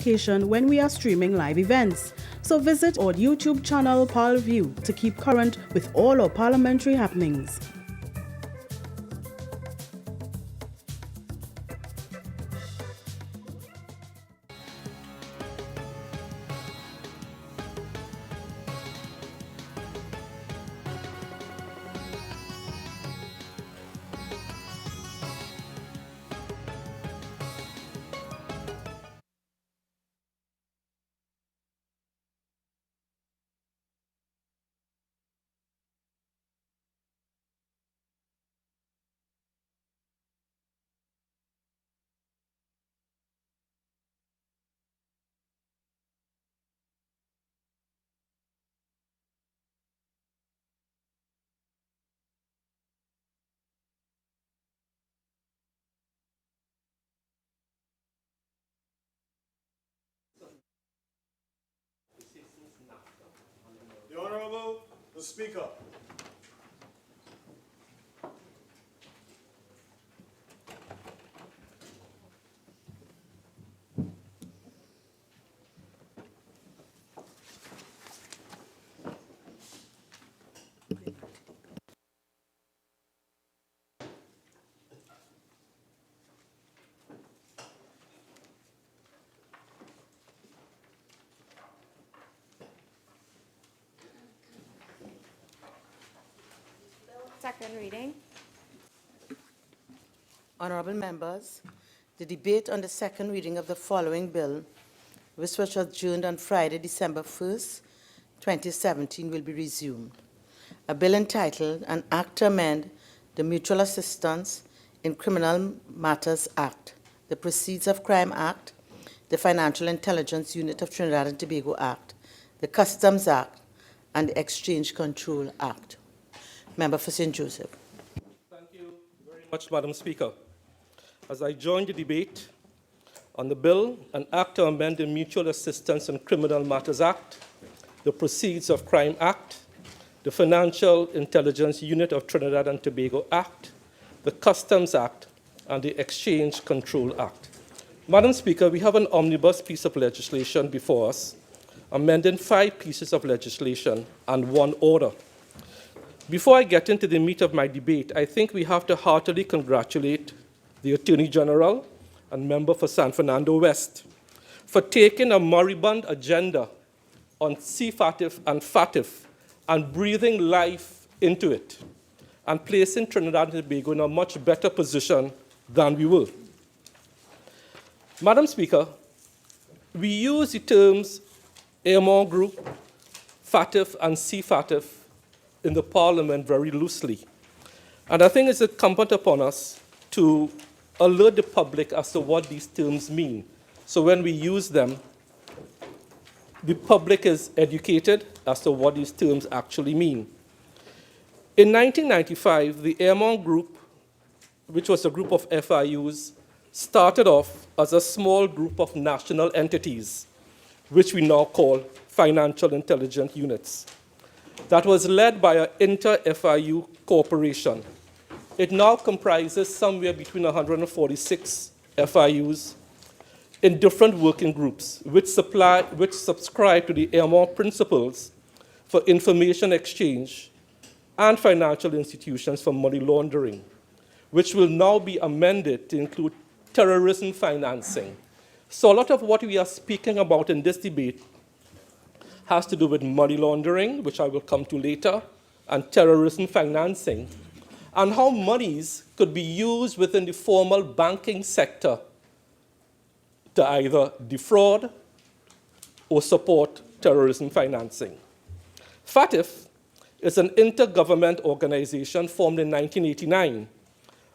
notification when we are streaming live events. So visit our YouTube channel ParlView to keep current with all our parliamentary happenings. The Honorable, the Speaker. Second reading. Honourable members, the debate on the second reading of the following bill, which was adjourned on Friday, December 1st, 2017, will be resumed. A bill entitled An Act to Amend the Mutual Assistance in Criminal Matters Act, the Proceeds of Crime Act, the Financial Intelligence Unit of Trinidad and Tobago Act, the Customs Act, and the Exchange Control Act. Member for St. Joseph. Thank you very much, Madam Speaker. As I join the debate on the bill, an act to amend the Mutual Assistance in Criminal Matters Act, the Proceeds of Crime Act, the Financial Intelligence Unit of Trinidad and Tobago Act, the Customs Act, and the Exchange Control Act. Madam Speaker, we have an omnibus piece of legislation before us, amending 5 pieces of legislation and 1 order. Before I get into the meat of my debate, I think we have to heartily congratulate the Attorney General and member for San Fernando West for taking a moribund agenda on CFATF and FATF and breathing life into it and placing Trinidad and Tobago in a much better position than we were. Madam Speaker, we use the terms AMOR Group, FATF, and CFATF in the Parliament very loosely. And I think it's incumbent upon us to alert the public as to what these terms mean. So when we use them, the public is educated as to what these terms actually mean. In 1995, the Airmont Group, which was a group of FIUs, started off as a small group of national entities, which we now call Financial Intelligence Units, that was led by an inter-FIU corporation. It now comprises somewhere between 146 FIUs in different working groups, which subscribe to the Airmont principles for information exchange and financial institutions for money laundering, which will now be amended to include terrorism financing. So a lot of what we are speaking about in this debate has to do with money laundering, which I will come to later, and terrorism financing, and how monies could be used within the formal banking sector to either defraud or support terrorism financing. FATF is an intergovernment organization formed in 1989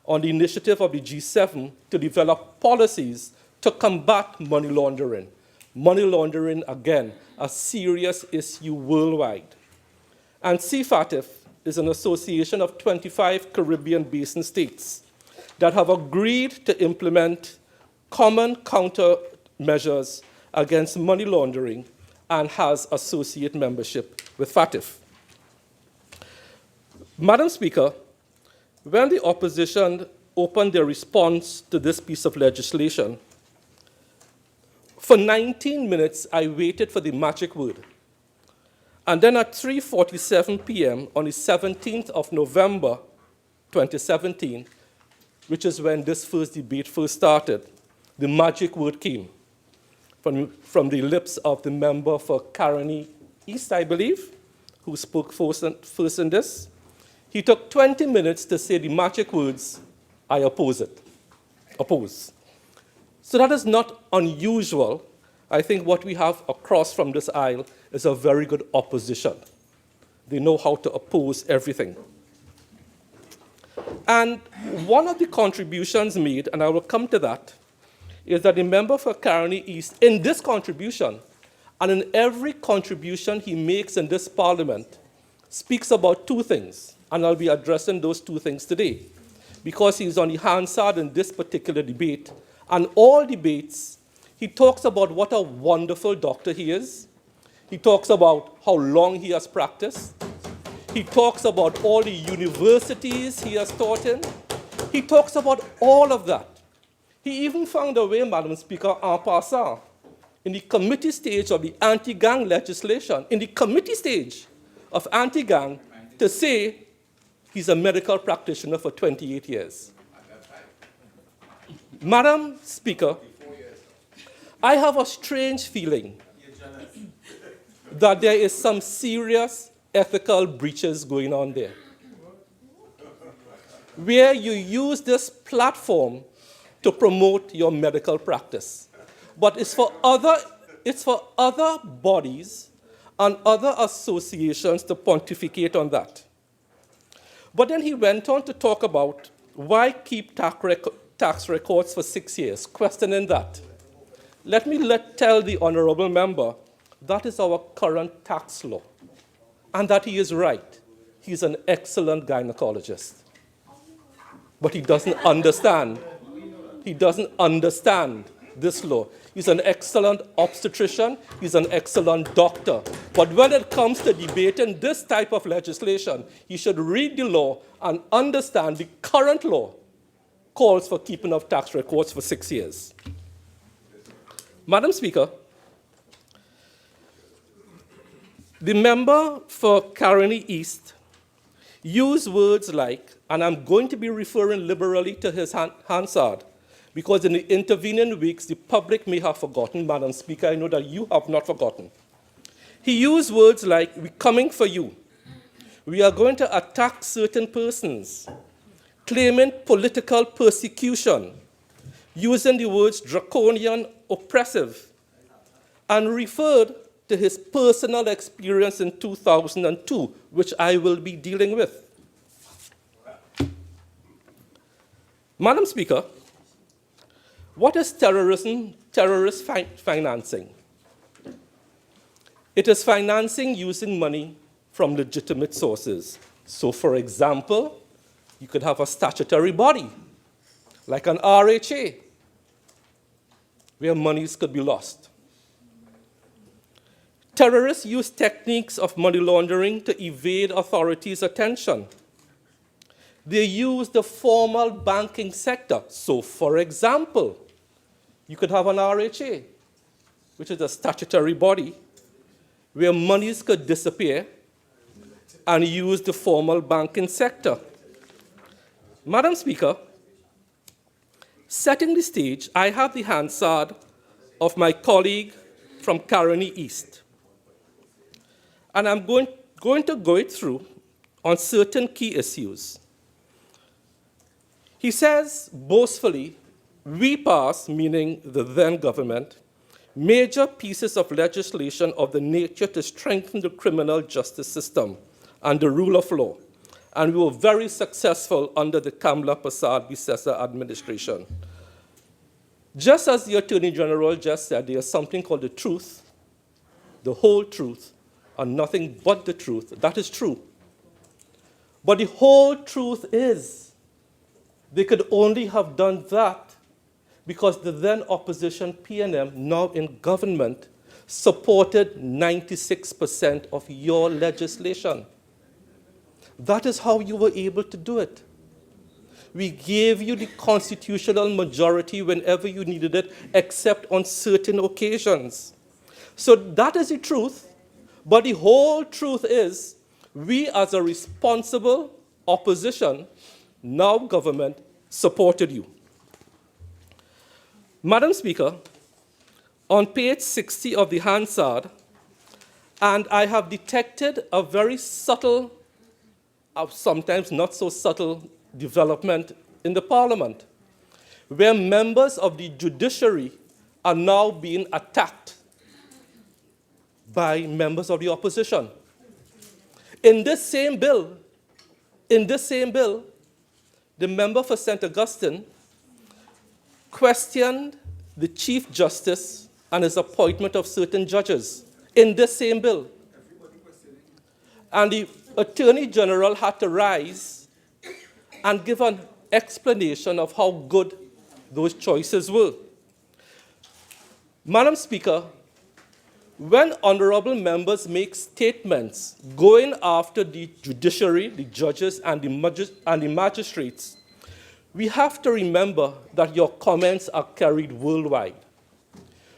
on the initiative of the G7 to develop policies to combat money laundering. Money laundering, again, a serious issue worldwide. And CFATF is an association of 25 Caribbean basin states that have agreed to implement common countermeasures against money laundering and has associate membership with FATF. Madam Speaker, when the opposition opened their response to this piece of legislation, For 19 minutes, I waited for the magic word. And then at 3:47 p.m. on the 17th of November, 2017, which is when this first debate first started, the magic word came from the lips of the member for Caroni East, I believe, who spoke first in this. He took 20 minutes to say the magic words, "I oppose it." Oppose. So that is not unusual. I think what we have across from this aisle is a very good opposition. They know how to oppose everything. And one of the contributions made, and I will come to that, is that the member for Caroni East, in this contribution, and in every contribution he makes in this parliament, speaks about two things, and I'll be addressing those two things today, because he's on the Hansard in this particular debate, and all debates, he talks about what a wonderful doctor he is. He talks about how long he has practiced. He talks about all the universities he has taught in. He talks about all of that. He even found a way, Madam Speaker, en passant, in the committee stage of the anti-gang legislation, in the committee stage of anti-gang, to say he's a medical practitioner for 28 years. Madam Speaker, I have a strange feeling that there is some serious ethical breaches going on there, where you use this platform to promote your medical practice. But it's for other bodies and other associations to pontificate on that. But then he went on to talk about why keep tax records for 6 years, questioning that. Let me tell the honorable member that is our current tax law, and that he is right. He's an excellent gynecologist. But he doesn't understand. He doesn't understand this law. He's an excellent obstetrician. He's an excellent doctor. But when it comes to debating this type of legislation, he should read the law and understand the current law calls for keeping of tax records for 6 years. Madam Speaker, the member for Caroni East used words like, and I'm going to be referring liberally to his Hansard, because in the intervening weeks, the public may have forgotten. Madam Speaker, I know that you have not forgotten. He used words like, "We're coming for you. We are going to attack certain persons," claiming political persecution, using the words draconian, oppressive, and referred to his personal experience in 2002, which I will be dealing with. Madam Speaker, what is terrorist financing? It is financing using money from legitimate sources. So, for example, you could have a statutory body, like an RHA, where monies could be lost. Terrorists use techniques of money laundering to evade authorities' attention. They use the formal banking sector. So, for example, you could have an RHA, which is a statutory body, where monies could disappear and use the formal banking sector. Madam Speaker, setting the stage, I have the Hansard of my colleague from Caroni East. And I'm going to go it through on certain key issues. He says boastfully, "We pass," meaning the then government, "major pieces of legislation of the nature to strengthen the criminal justice system and the rule of law. And we were very successful under the Kamla Prasad-Bissessar administration." Just as the Attorney General just said, there is something called the truth, the whole truth, and nothing but the truth. That is true. But the whole truth is, they could only have done that because the then opposition PNM, now in government, supported 96% of your legislation. That is how you were able to do it. We gave you the constitutional majority whenever you needed it, except on certain occasions. So that is the truth. But the whole truth is, we as a responsible opposition, now government, supported you. Madam Speaker, on page 60 of the Hansard, and I have detected a very subtle, sometimes not so subtle, development in the Parliament, where members of the judiciary are now being attacked by members of the opposition. In this same bill, the member for St. Augustine questioned the Chief Justice and his appointment of certain judges in this same bill. And the Attorney General had to rise and give an explanation of how good those choices were. Madam Speaker, when honorable members make statements going after the judiciary, the judges, and the magistrates, we have to remember that your comments are carried worldwide.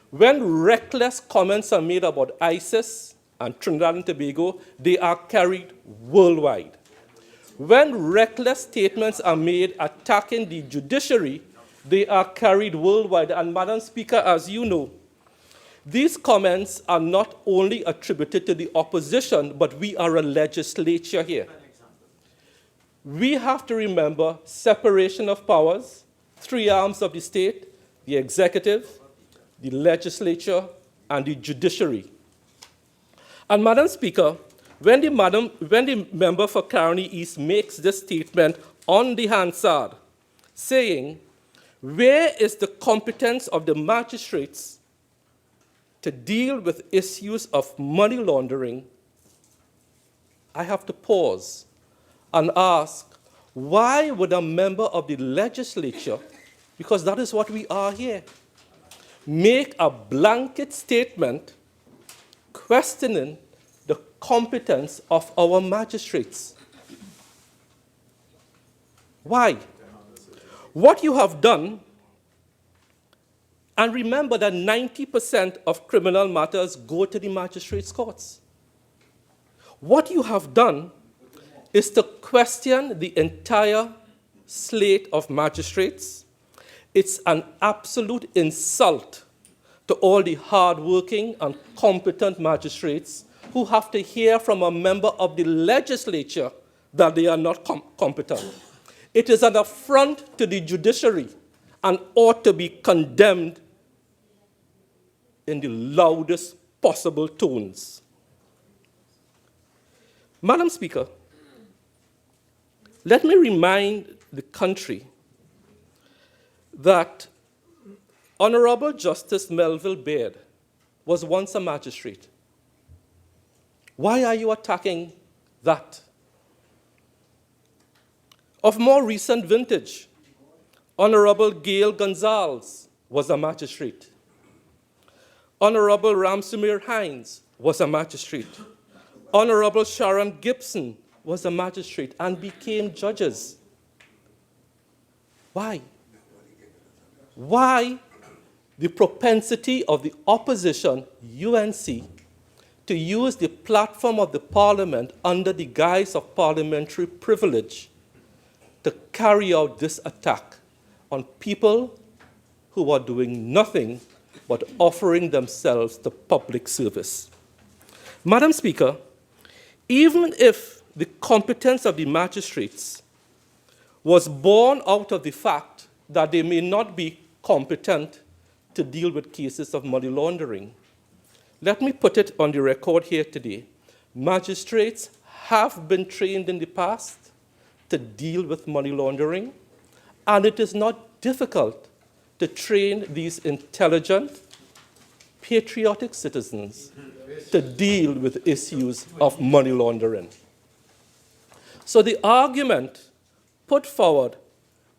When reckless comments are made about ISIS and Trinidad and Tobago, they are carried worldwide. When reckless statements are made attacking the judiciary, they are carried worldwide. And Madam Speaker, as you know, these comments are not only attributed to the opposition, but we are a legislature here. We have to remember separation of powers, three arms of the state: the executive, the legislature, and the judiciary. And Madam Speaker, when the member for Caroni East makes this statement on the Hansard, saying, where is the competence of the magistrates to deal with issues of money laundering, I have to pause and ask, why would a member of the legislature, because that is what we are here, make a blanket statement questioning the competence of our magistrates? Why? What you have done, and remember that 90% of criminal matters go to the magistrates' courts. What you have done is to question the entire slate of magistrates. It's an absolute insult to all the hardworking and competent magistrates who have to hear from a member of the legislature that they are not competent. It is an affront to the judiciary and ought to be condemned in the loudest possible tones. Madam Speaker, let me remind the country that Honorable Justice Melville Baird was once a magistrate. Why are you attacking that? Of more recent vintage, Honorable Gail Gonzalez was a magistrate. Honorable Ramsumir Hines was a magistrate. Honorable Sharon Gibson was a magistrate and became judges. Why? Why the propensity of the opposition, UNC, to use the platform of the parliament under the guise of parliamentary privilege to carry out this attack on people who are doing nothing but offering themselves to public service? Madam Speaker, even if the competence of the magistrates was born out of the fact that they may not be competent to deal with cases of money laundering, let me put it on the record here today. Magistrates have been trained in the past to deal with money laundering, and it is not difficult to train these intelligent, patriotic citizens to deal with issues of money laundering. So the argument put forward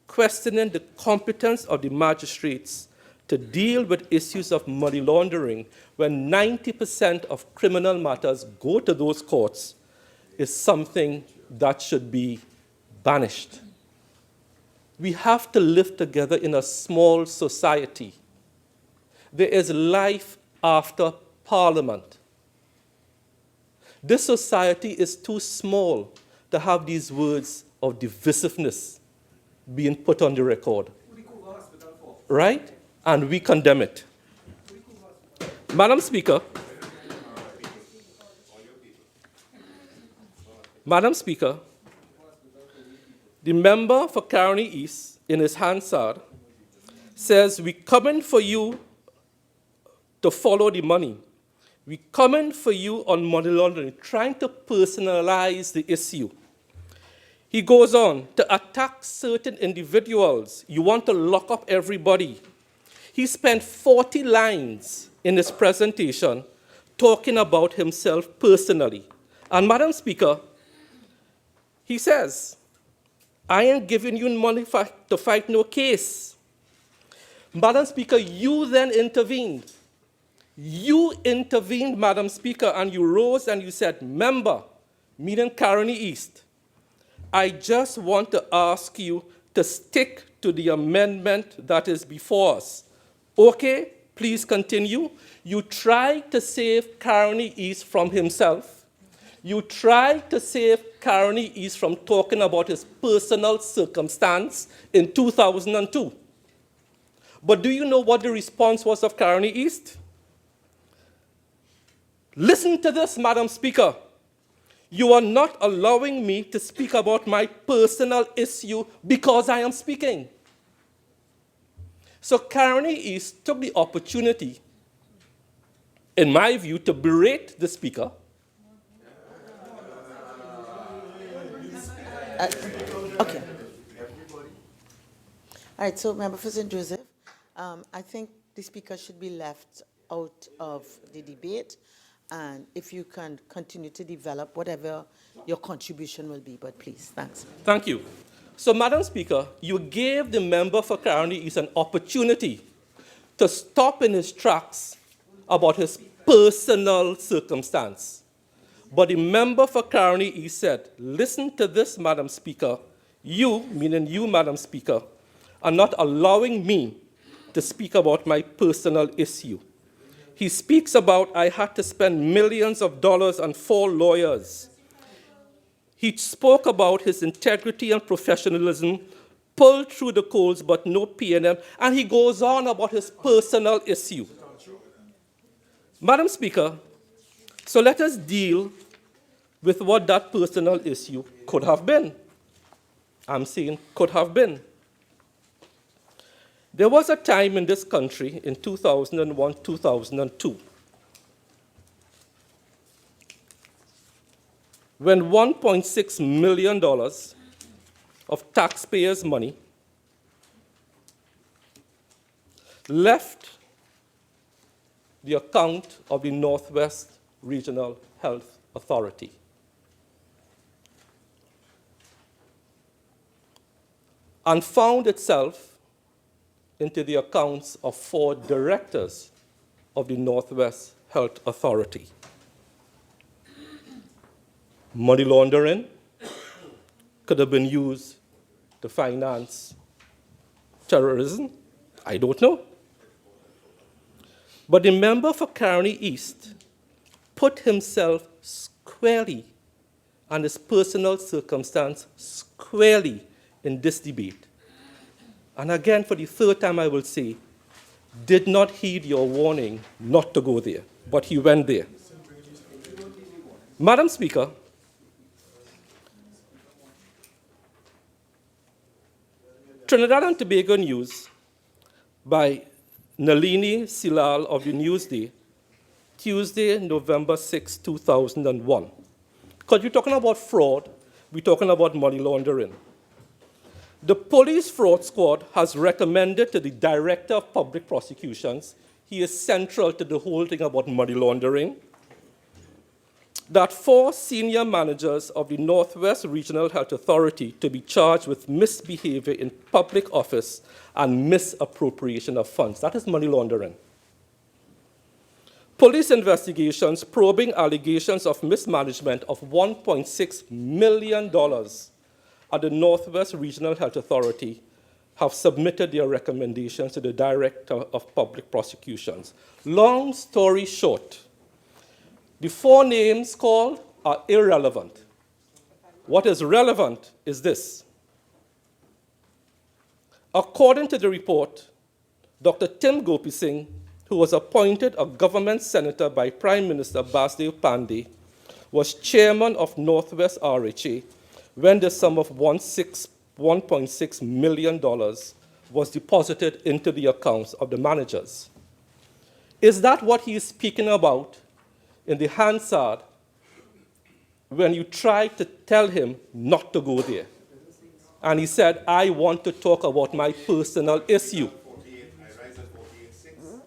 questioning the competence of the magistrates to deal with issues of money laundering when 90% of criminal matters go to those courts is something that should be banished. We have to live together in a small society. There is life after Parliament. This society is too small to have these words of divisiveness being put on the record. Right? And we condemn it. Madam Speaker, the member for Caroni East, in his Hansard, says, "We coming for you to follow the money. We coming for you on money laundering," trying to personalize the issue. He goes on to attack certain individuals. You want to lock up everybody. He spent 40 lines in his presentation talking about himself personally. And Madam Speaker, he says, "I ain't giving you money to fight no case." Madam Speaker, you then intervened. You intervened, Madam Speaker, and you rose and you said, "Member, meaning Caroni East, I just want to ask you to stick to the amendment that is before us." Okay, please continue. You tried to save Caroni East from himself. You tried to save Caroni East from talking about his personal circumstance in 2002. But do you know what the response was of Caroni East? Listen to this, Madam Speaker. "You are not allowing me to speak about my personal issue because I am speaking." So Caroni East took the opportunity, in my view, to berate the Speaker. Okay. All right, so Member for St. Joseph, I think the Speaker should be left out of the debate, and if you can continue to develop whatever your contribution will be, but please, thanks. Thank you. So, Madam Speaker, you gave the member for Caroni East an opportunity to stop in his tracks about his personal circumstance. But the member for Caroni East said, "Listen to this, Madam Speaker. You, meaning you, Madam Speaker, are not allowing me to speak about my personal issue." He speaks about, "I had to spend millions of dollars on 4 lawyers." He spoke about his integrity and professionalism, pulled through the coals but no P&M, and he goes on about his personal issue. Madam Speaker, so let us deal with what that personal issue could have been. I'm saying could have been. There was a time in this country in 2001, 2002, when $1.6 million of taxpayers' money left the account of the Northwest Regional Health Authority. And found itself into the accounts of 4 directors of the Northwest Health Authority. Money laundering could have been used to finance terrorism. I don't know. But the member for Caroni East put himself squarely and his personal circumstance squarely in this debate. And again, for the 3rd time, I will say, did not heed your warning not to go there, but he went there. Madam Speaker, Trinidad and Tobago News by Nalini Silal of the Newsday, Tuesday, November 6, 2001. Because we're talking about fraud, we're talking about money laundering. The police fraud squad has recommended to the Director of Public Prosecutions, he is central to the whole thing about money laundering, that 4 senior managers of the Northwest Regional Health Authority to be charged with misbehavior in public office and misappropriation of funds. That is money laundering. Police investigations probing allegations of mismanagement of $1.6 million at the Northwest Regional Health Authority have submitted their recommendations to the Director of Public Prosecutions. Long story short, the 4 names called are irrelevant. What is relevant is this. According to the report, Dr. Tim Gopi Singh, who was appointed a government senator by Prime Minister Basdev Pandey, was chairman of Northwest RHA when the sum of $1.6 million was deposited into the accounts of the managers. Is that what he is speaking about in the Hansard when you tried to tell him not to go there? And he said, I want to talk about my personal issue. I rise at 48.6.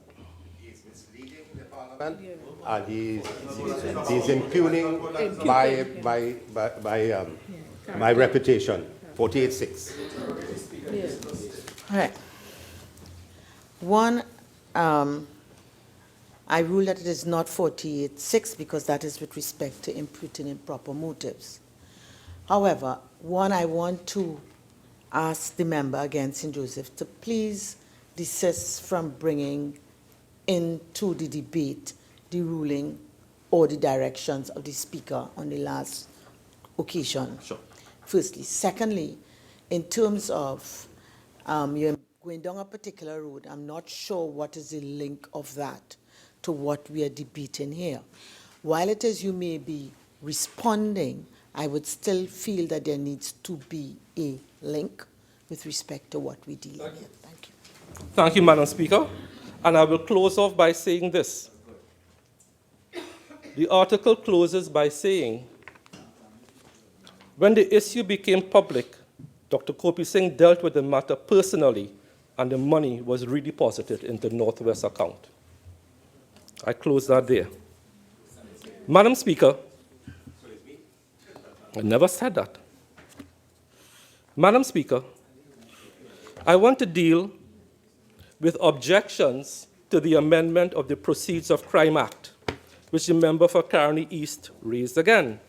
He's misleading the Parliament, and he's impugning my reputation. 48.6. All right. One, I rule that it is not 48.6 because that is with respect to imputing improper motives. However, one, I want to ask the member against St. Joseph to please desist from bringing into the debate the ruling or the directions of the speaker on the last occasion. Sure. Firstly. Secondly, in terms of you're going down a particular road, I'm not sure what is the link of that to what we are debating here. While it is you may be responding, I would still feel that there needs to be a link with respect to what we deal with here. Thank you. Thank you, Madam Speaker. And I will close off by saying this. The article closes by saying, when the issue became public, Dr. Gopi Singh dealt with the matter personally, and the money was redeposited into Northwest account. I close that there. Madam Speaker, I never said that. Madam Speaker, I want to deal with objections to the amendment of the Proceeds of Crime Act, which the member for Caroni East raised again.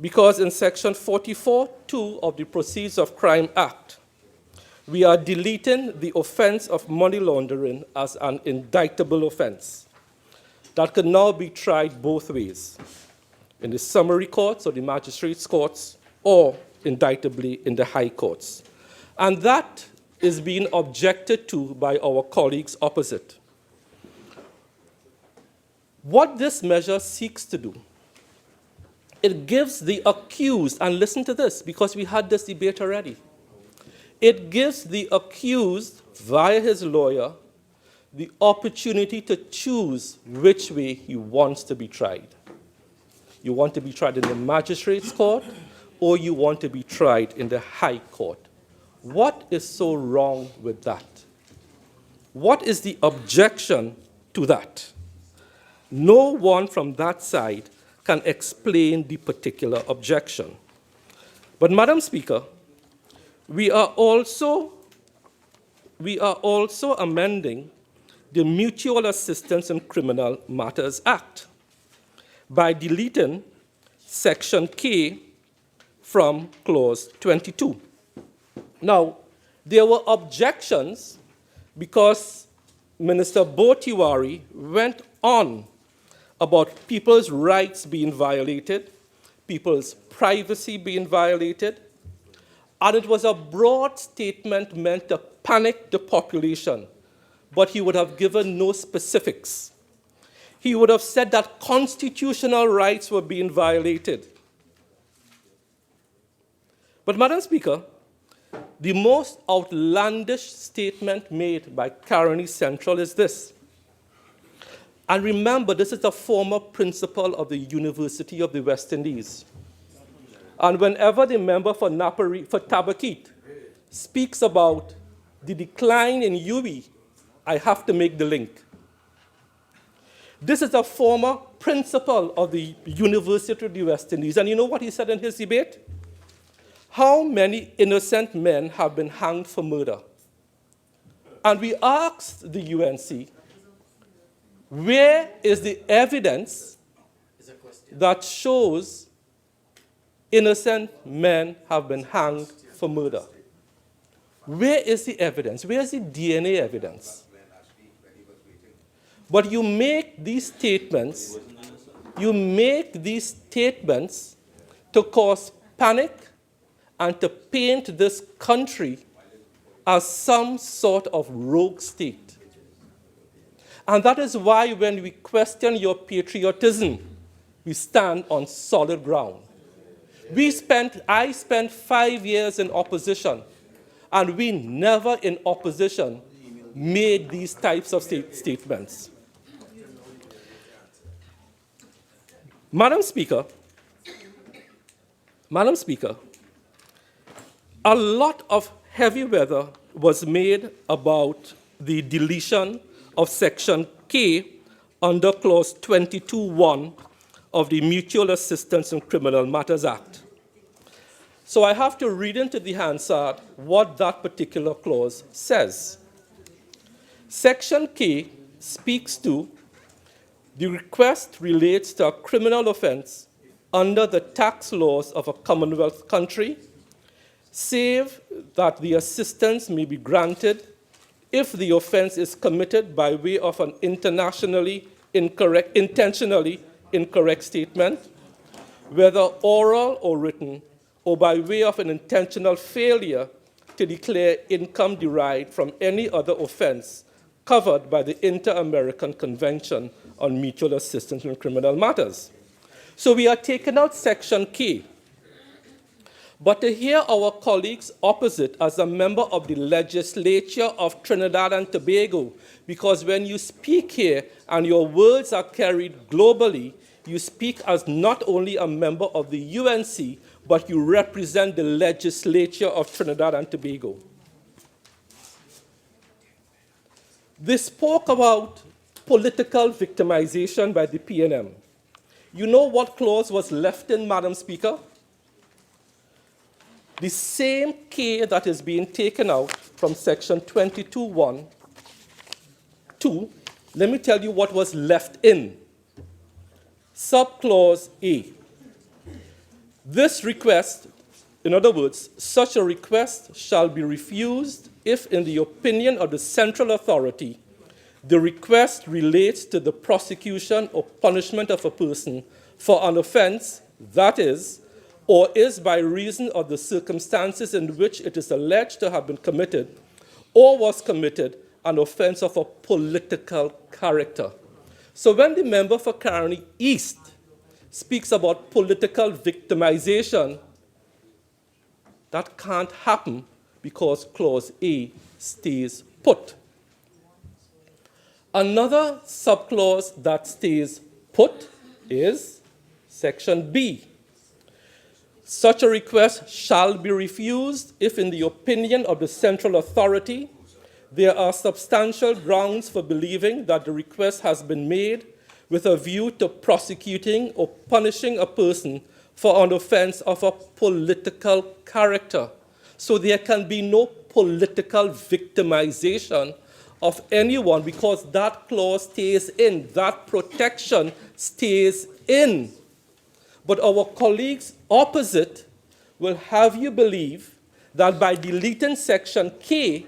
Because in Section 44(2) of the Proceeds of Crime Act, we are deleting the offense of money laundering as an indictable offense that can now be tried both ways, in the summary courts or the magistrates' courts, or indictably in the high courts. And that is being objected to by our colleagues opposite. What this measure seeks to do, it gives the accused, and listen to this, because we had this debate already, it gives the accused, via his lawyer, the opportunity to choose which way he wants to be tried. You want to be tried in the magistrate's court, or you want to be tried in the high court. What is so wrong with that? What is the objection to that? No one from that side can explain the particular objection. But, Madam Speaker, we are also amending the Mutual Assistance in Criminal Matters Act by deleting Section K from Clause 22. Now, there were objections because Minister Bo Tiwari went on about people's rights being violated, people's privacy being violated, and it was a broad statement meant to panic the population, but he would have given no specifics. He would have said that constitutional rights were being violated. But, Madam Speaker, the most outlandish statement made by Caroni Central is this. And remember, this is a former principal of the University of the West Indies. And whenever the member for Tabakit speaks about the decline in UWI, I have to make the link. This is a former principal of the University of the West Indies. And you know what he said in his debate? How many innocent men have been hanged for murder? And we asked the UNC, where is the evidence that shows innocent men have been hanged for murder? Where is the evidence? Where is the DNA evidence? But you make these statements to cause panic and to paint this country as some sort of rogue state. And that is why when we question your patriotism, we stand on solid ground. I spent 5 years in opposition, and we never in opposition made these types of statements. Madam Speaker, a lot of heavy weather was made about the deletion of Section K under Clause 22(1) of the Mutual Assistance in Criminal Matters Act. So I have to read into the Hansard what that particular clause says. Section K speaks to the request relates to a criminal offense under the tax laws of a Commonwealth country, save that the assistance may be granted if the offense is committed by way of an intentionally incorrect statement, whether oral or written, or by way of an intentional failure to declare income derived from any other offense covered by the Inter-American Convention on Mutual Assistance in Criminal Matters. So we are taking out Section K. But to hear our colleagues opposite as a member of the legislature of Trinidad and Tobago, because when you speak here and your words are carried globally, you speak as not only a member of the UNC, but you represent the legislature of Trinidad and Tobago. They spoke about political victimization by the PNM. You know what clause was left in, Madam Speaker? The same K that is being taken out from Section 22(1). 2, let me tell you what was left in. Subclause A. This request, in other words, such a request shall be refused if, in the opinion of the central authority, the request relates to the prosecution or punishment of a person for an offense that is, or is by reason of the circumstances in which it is alleged to have been committed, or was committed, an offense of a political character. So when the member for Caroni East speaks about political victimization, that can't happen because Clause A stays put. Another subclause that stays put is Section B. Such a request shall be refused if, in the opinion of the central authority, there are substantial grounds for believing that the request has been made with a view to prosecuting or punishing a person for an offense of a political character. So there can be no political victimization of anyone because that clause stays in, that protection stays in. But our colleagues opposite will have you believe that by deleting Section K,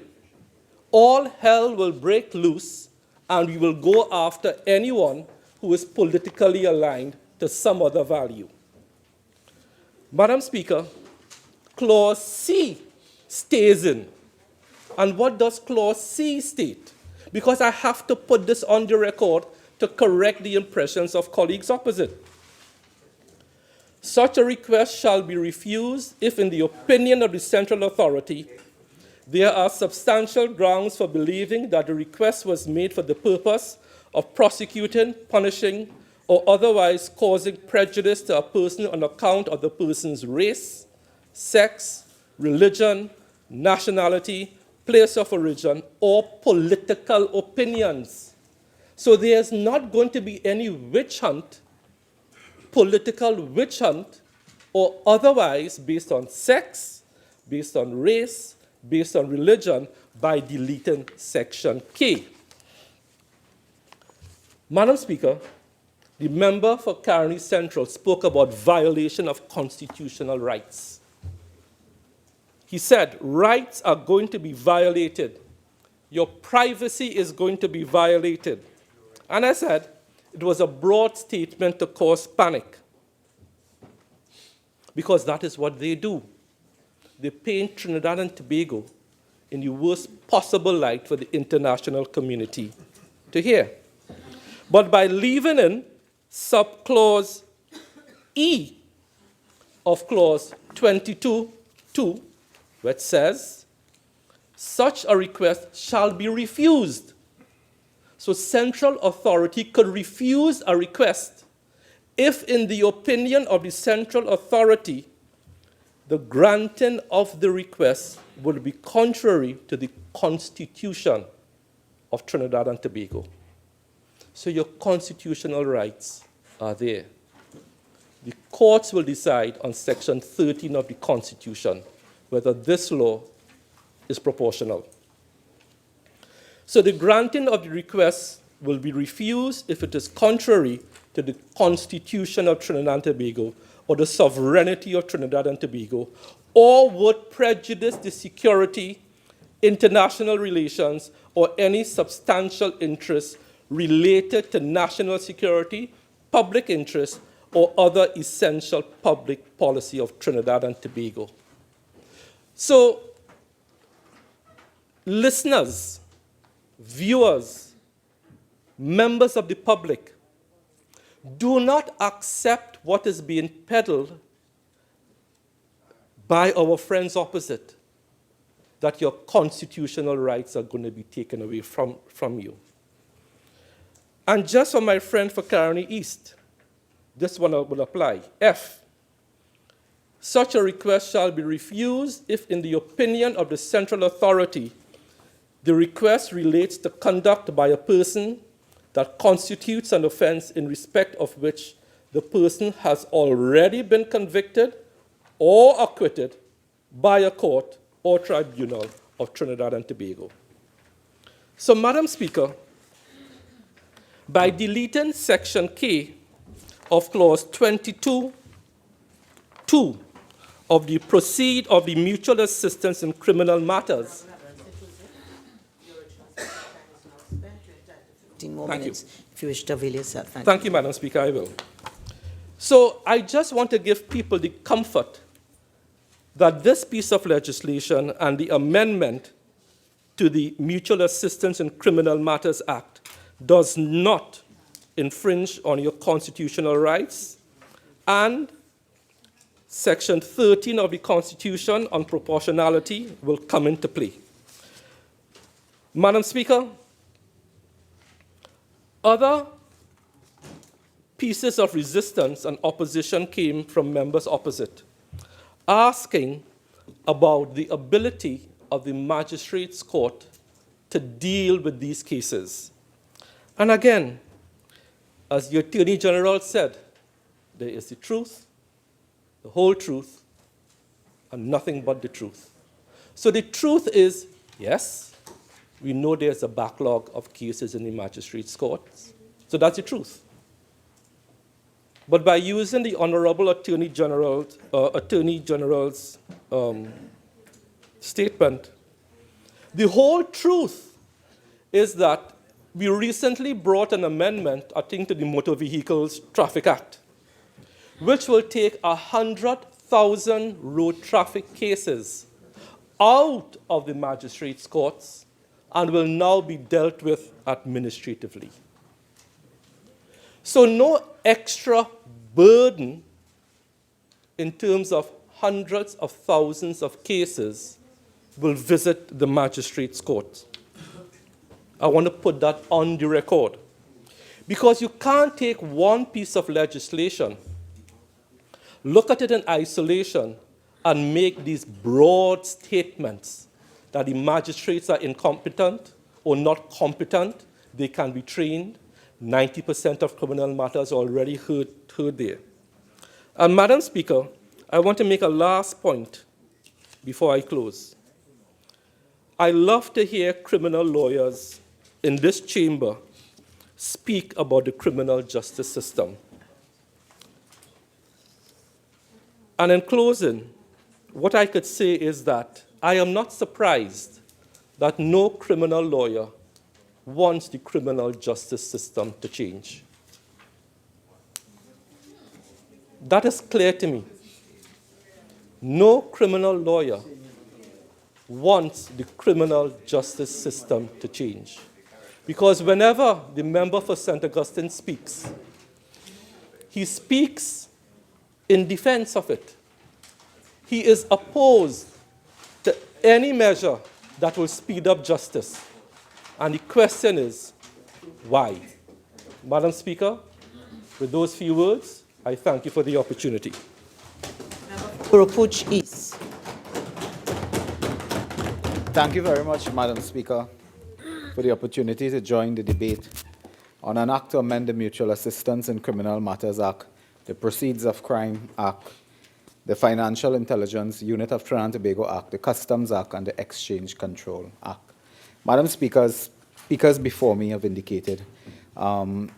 all hell will break loose and we will go after anyone who is politically aligned to some other value. Madam Speaker, Clause C stays in. And what does Clause C state? Because I have to put this on the record to correct the impressions of colleagues opposite. Such a request shall be refused if, in the opinion of the central authority, there are substantial grounds for believing that the request was made for the purpose of prosecuting, punishing, or otherwise causing prejudice to a person on account of the person's race, sex, religion, nationality, place of origin, or political opinions. So there's not going to be any witch hunt, political witch hunt, or otherwise based on sex, based on race, based on religion, by deleting Section K. Madam Speaker, the member for Caroni Central spoke about violation of constitutional rights. he said, rights are going to be violated. Your privacy is going to be violated. And I said, it was a broad statement to cause panic, because that is what they do. They paint Trinidad and Tobago in the worst possible light for the international community to hear. But by leaving in subclause E of clause 22(2), which says, such a request shall be refused. So central authority could refuse a request if, in the opinion of the central authority, the granting of the request would be contrary to the Constitution of Trinidad and Tobago. So your constitutional rights are there. The courts will decide on Section 13 of the Constitution whether this law is proportional. So the granting of the request will be refused if it is contrary to the Constitution of Trinidad and Tobago or the sovereignty of Trinidad and Tobago, or would prejudice the security, international relations, or any substantial interest related to national security, public interest, or other essential public policy of Trinidad and Tobago. So, listeners, viewers, members of the public, do not accept what is being peddled by our friends opposite, that your constitutional rights are going to be taken away from you. And just for my friend for Caroni East, this one will apply. F, such a request shall be refused if, in the opinion of the central authority, the request relates to conduct by a person that constitutes an offense in respect of which the person has already been convicted or acquitted by a court or tribunal of Trinidad and Tobago. So, Madam Speaker, by deleting Section K of Clause 22(2) of the Proceed of the Mutual Assistance in Criminal Matters. More Thank minutes, you. if you wish to avail yourself. Thank you, Madam Speaker, I will. So I just want to give people the comfort that this piece of legislation and the amendment to the Mutual Assistance in Criminal Matters Act does not infringe on your constitutional rights, and Section 13 of the Constitution on proportionality will come into play. Madam Speaker, other pieces of resistance and opposition came from members opposite, asking about the ability of the Magistrates' Court to deal with these cases. And again, as the Attorney General said, there is the truth, the whole truth, and nothing but the truth. So the truth is, yes, we know there's a backlog of cases in the Magistrates' Courts. So that's the truth. But by using the Honorable Attorney General's statement, the whole truth is that we recently brought an amendment, I think, to the Motor Vehicles Traffic Act, which will take 100,000 road traffic cases out of the magistrates' courts and will now be dealt with administratively. So no extra burden in terms of hundreds of thousands of cases will visit the magistrates' court. I want to put that on the record. Because you can't take one piece of legislation, look at it in isolation, and make these broad statements that the magistrates are incompetent or not competent, they can be trained. 90% of criminal matters are already heard there. And Madam Speaker, I want to make a last point before I close. I love to hear criminal lawyers in this chamber speak about the criminal justice system. And in closing, what I could say is that I am not surprised that no criminal lawyer wants the criminal justice system to change. That is clear to me. No criminal lawyer wants the criminal justice system to change. Because whenever the member for St. Augustine speaks, he speaks in defense of it. He is opposed to any measure that will speed up justice. And the question is, why? Madam Speaker, with those few words, I thank you for the opportunity. Oropuch East. Thank you very much, Madam Speaker, for the opportunity to join the debate on an act to amend the Mutual Assistance in Criminal Matters Act, the Proceeds of Crime Act, the Financial Intelligence Unit of Trinidad and Tobago Act, the Customs Act, and the Exchange Control Act. Madam Speaker, speakers before me have indicated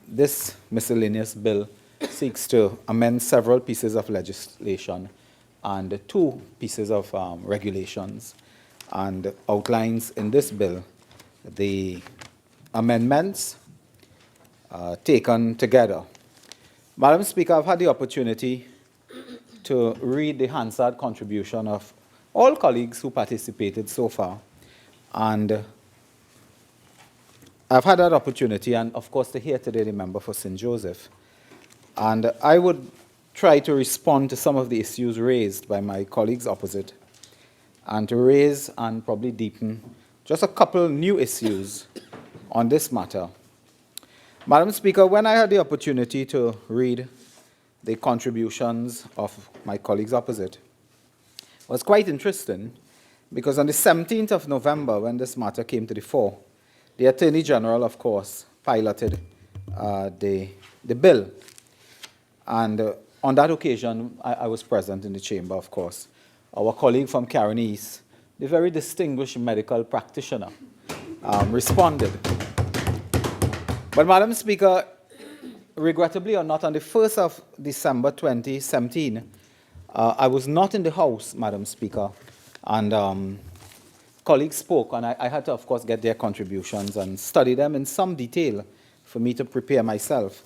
this miscellaneous bill seeks to amend several pieces of legislation and 2 pieces of regulations, and outlines in this bill the amendments taken together. Madam Speaker, I've had the opportunity to read the Hansard contribution of all colleagues who participated so far, and I've had that opportunity, and of course to hear today the member for St. Joseph. And I would try to respond to some of the issues raised by my colleagues opposite, and to raise and probably deepen just a couple new issues on this matter. Madam Speaker, when I had the opportunity to read the contributions of my colleagues opposite, it was quite interesting, because on the 17th of November, when this matter came to the fore, the Attorney General, of course, piloted the bill. And on that occasion, I was present in the chamber, of course. Our colleague from Karen East, the very distinguished medical practitioner, responded. But, Madam Speaker, regrettably or not, on the 1st of December 2017, I was not in the House, Madam Speaker, and colleagues spoke, and I had to, of course, get their contributions and study them in some detail for me to prepare myself.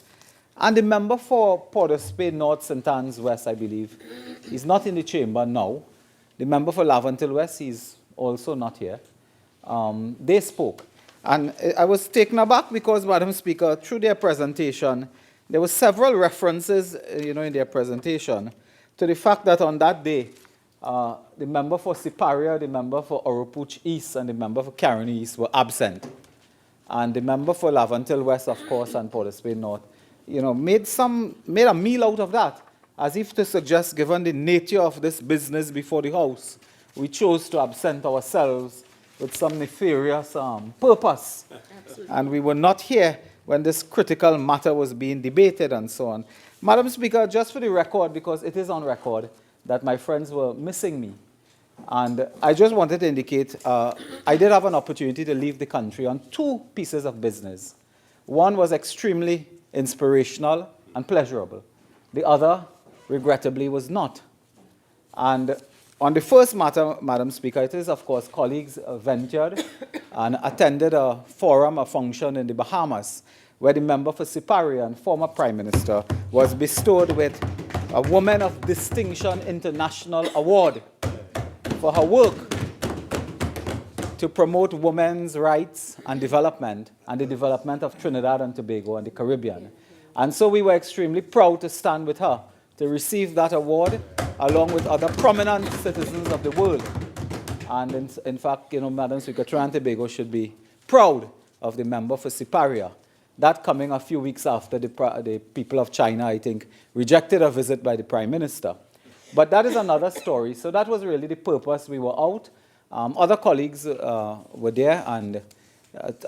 And the member for Port of Spain North, St. Anne's West, I believe, is not in the chamber now. The member for Laventil West is also not here. They spoke. And I was taken aback because, Madam Speaker, through their presentation, there were several references, in their presentation to the fact that on that day, the member for Siparia, the member for Oropuch East, and the member for Karen East were absent. And the member for Laventil West, of course, and Port of Spain North, made a meal out of that, as if to suggest, given the nature of this business before the House, we chose to absent ourselves with some nefarious purpose. Absolutely. And we were not here when this critical matter was being debated and so on. Madam Speaker, just for the record, because it is on record, that my friends were missing me. And I just wanted to indicate I did have an opportunity to leave the country on 2 pieces of business. One was extremely inspirational and pleasurable. The other, regrettably, was not. And on the first matter, Madam Speaker, it is, of course, colleagues ventured and attended a forum, a function in the Bahamas, where the member for Siparia and former Prime Minister was bestowed with a Woman of Distinction International Award for her work to promote women's rights and development, and the development of Trinidad and Tobago and the Caribbean. And so we were extremely proud to stand with her to receive that award, along with other prominent citizens of the world. And in fact, Madam Speaker, Trinidad and Tobago should be proud of the member for Siparia. That coming a few weeks after the people of China, I think, rejected a visit by the Prime Minister. But that is another story. So that was really the purpose. We were out. Other colleagues were there, and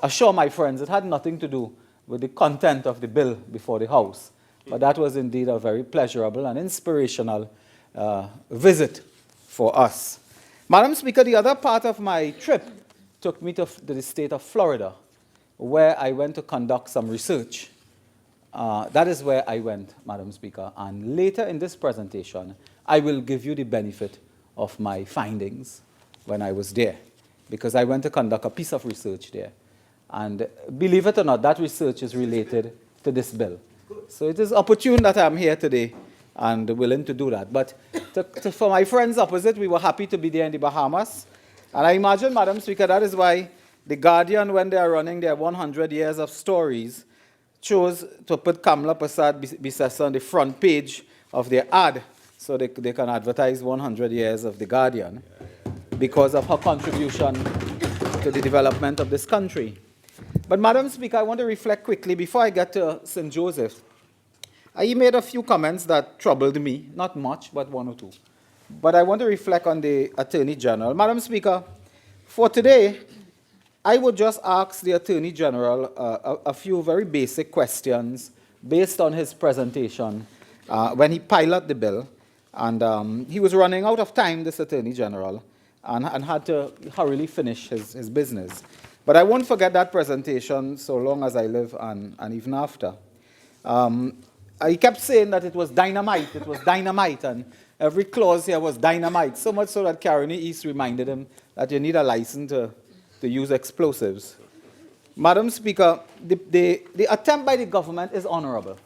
assure my friends, it had nothing to do with the content of the bill before the House. But that was indeed a very pleasurable and inspirational visit for us. Madam Speaker, the other part of my trip took me to the state of Florida, where I went to conduct some research. That is where I went, Madam Speaker. And later in this presentation, I will give you the benefit of my findings when I was there, because I went to conduct a piece of research there. And believe it or not, that research is related to this bill. So it is opportune that I'm here today and willing to do that. But for my friends opposite, we were happy to be there in the Bahamas. And I imagine, Madam Speaker, that is why The Guardian, when they are running their 100 years of stories, chose to put Kamla Prasad Bisesa on the front page of their ad so they can advertise 100 years of The Guardian because of her contribution to the development of this country. But, Madam Speaker, I want to reflect quickly before I get to St. Joseph. He made a few comments that troubled me, not much, but one or two. But I want to reflect on the Attorney General. Madam Speaker, for today, I would just ask the Attorney General a few very basic questions based on his presentation when he piloted the bill. And he was running out of time, this Attorney General, and had to hurriedly finish his business. But I won't forget that presentation so long as I live and even after. He kept saying that it was dynamite, and every clause here was dynamite, so much so that Caroni East reminded him that you need a license to use explosives. Madam Speaker, the attempt by the government is honorable.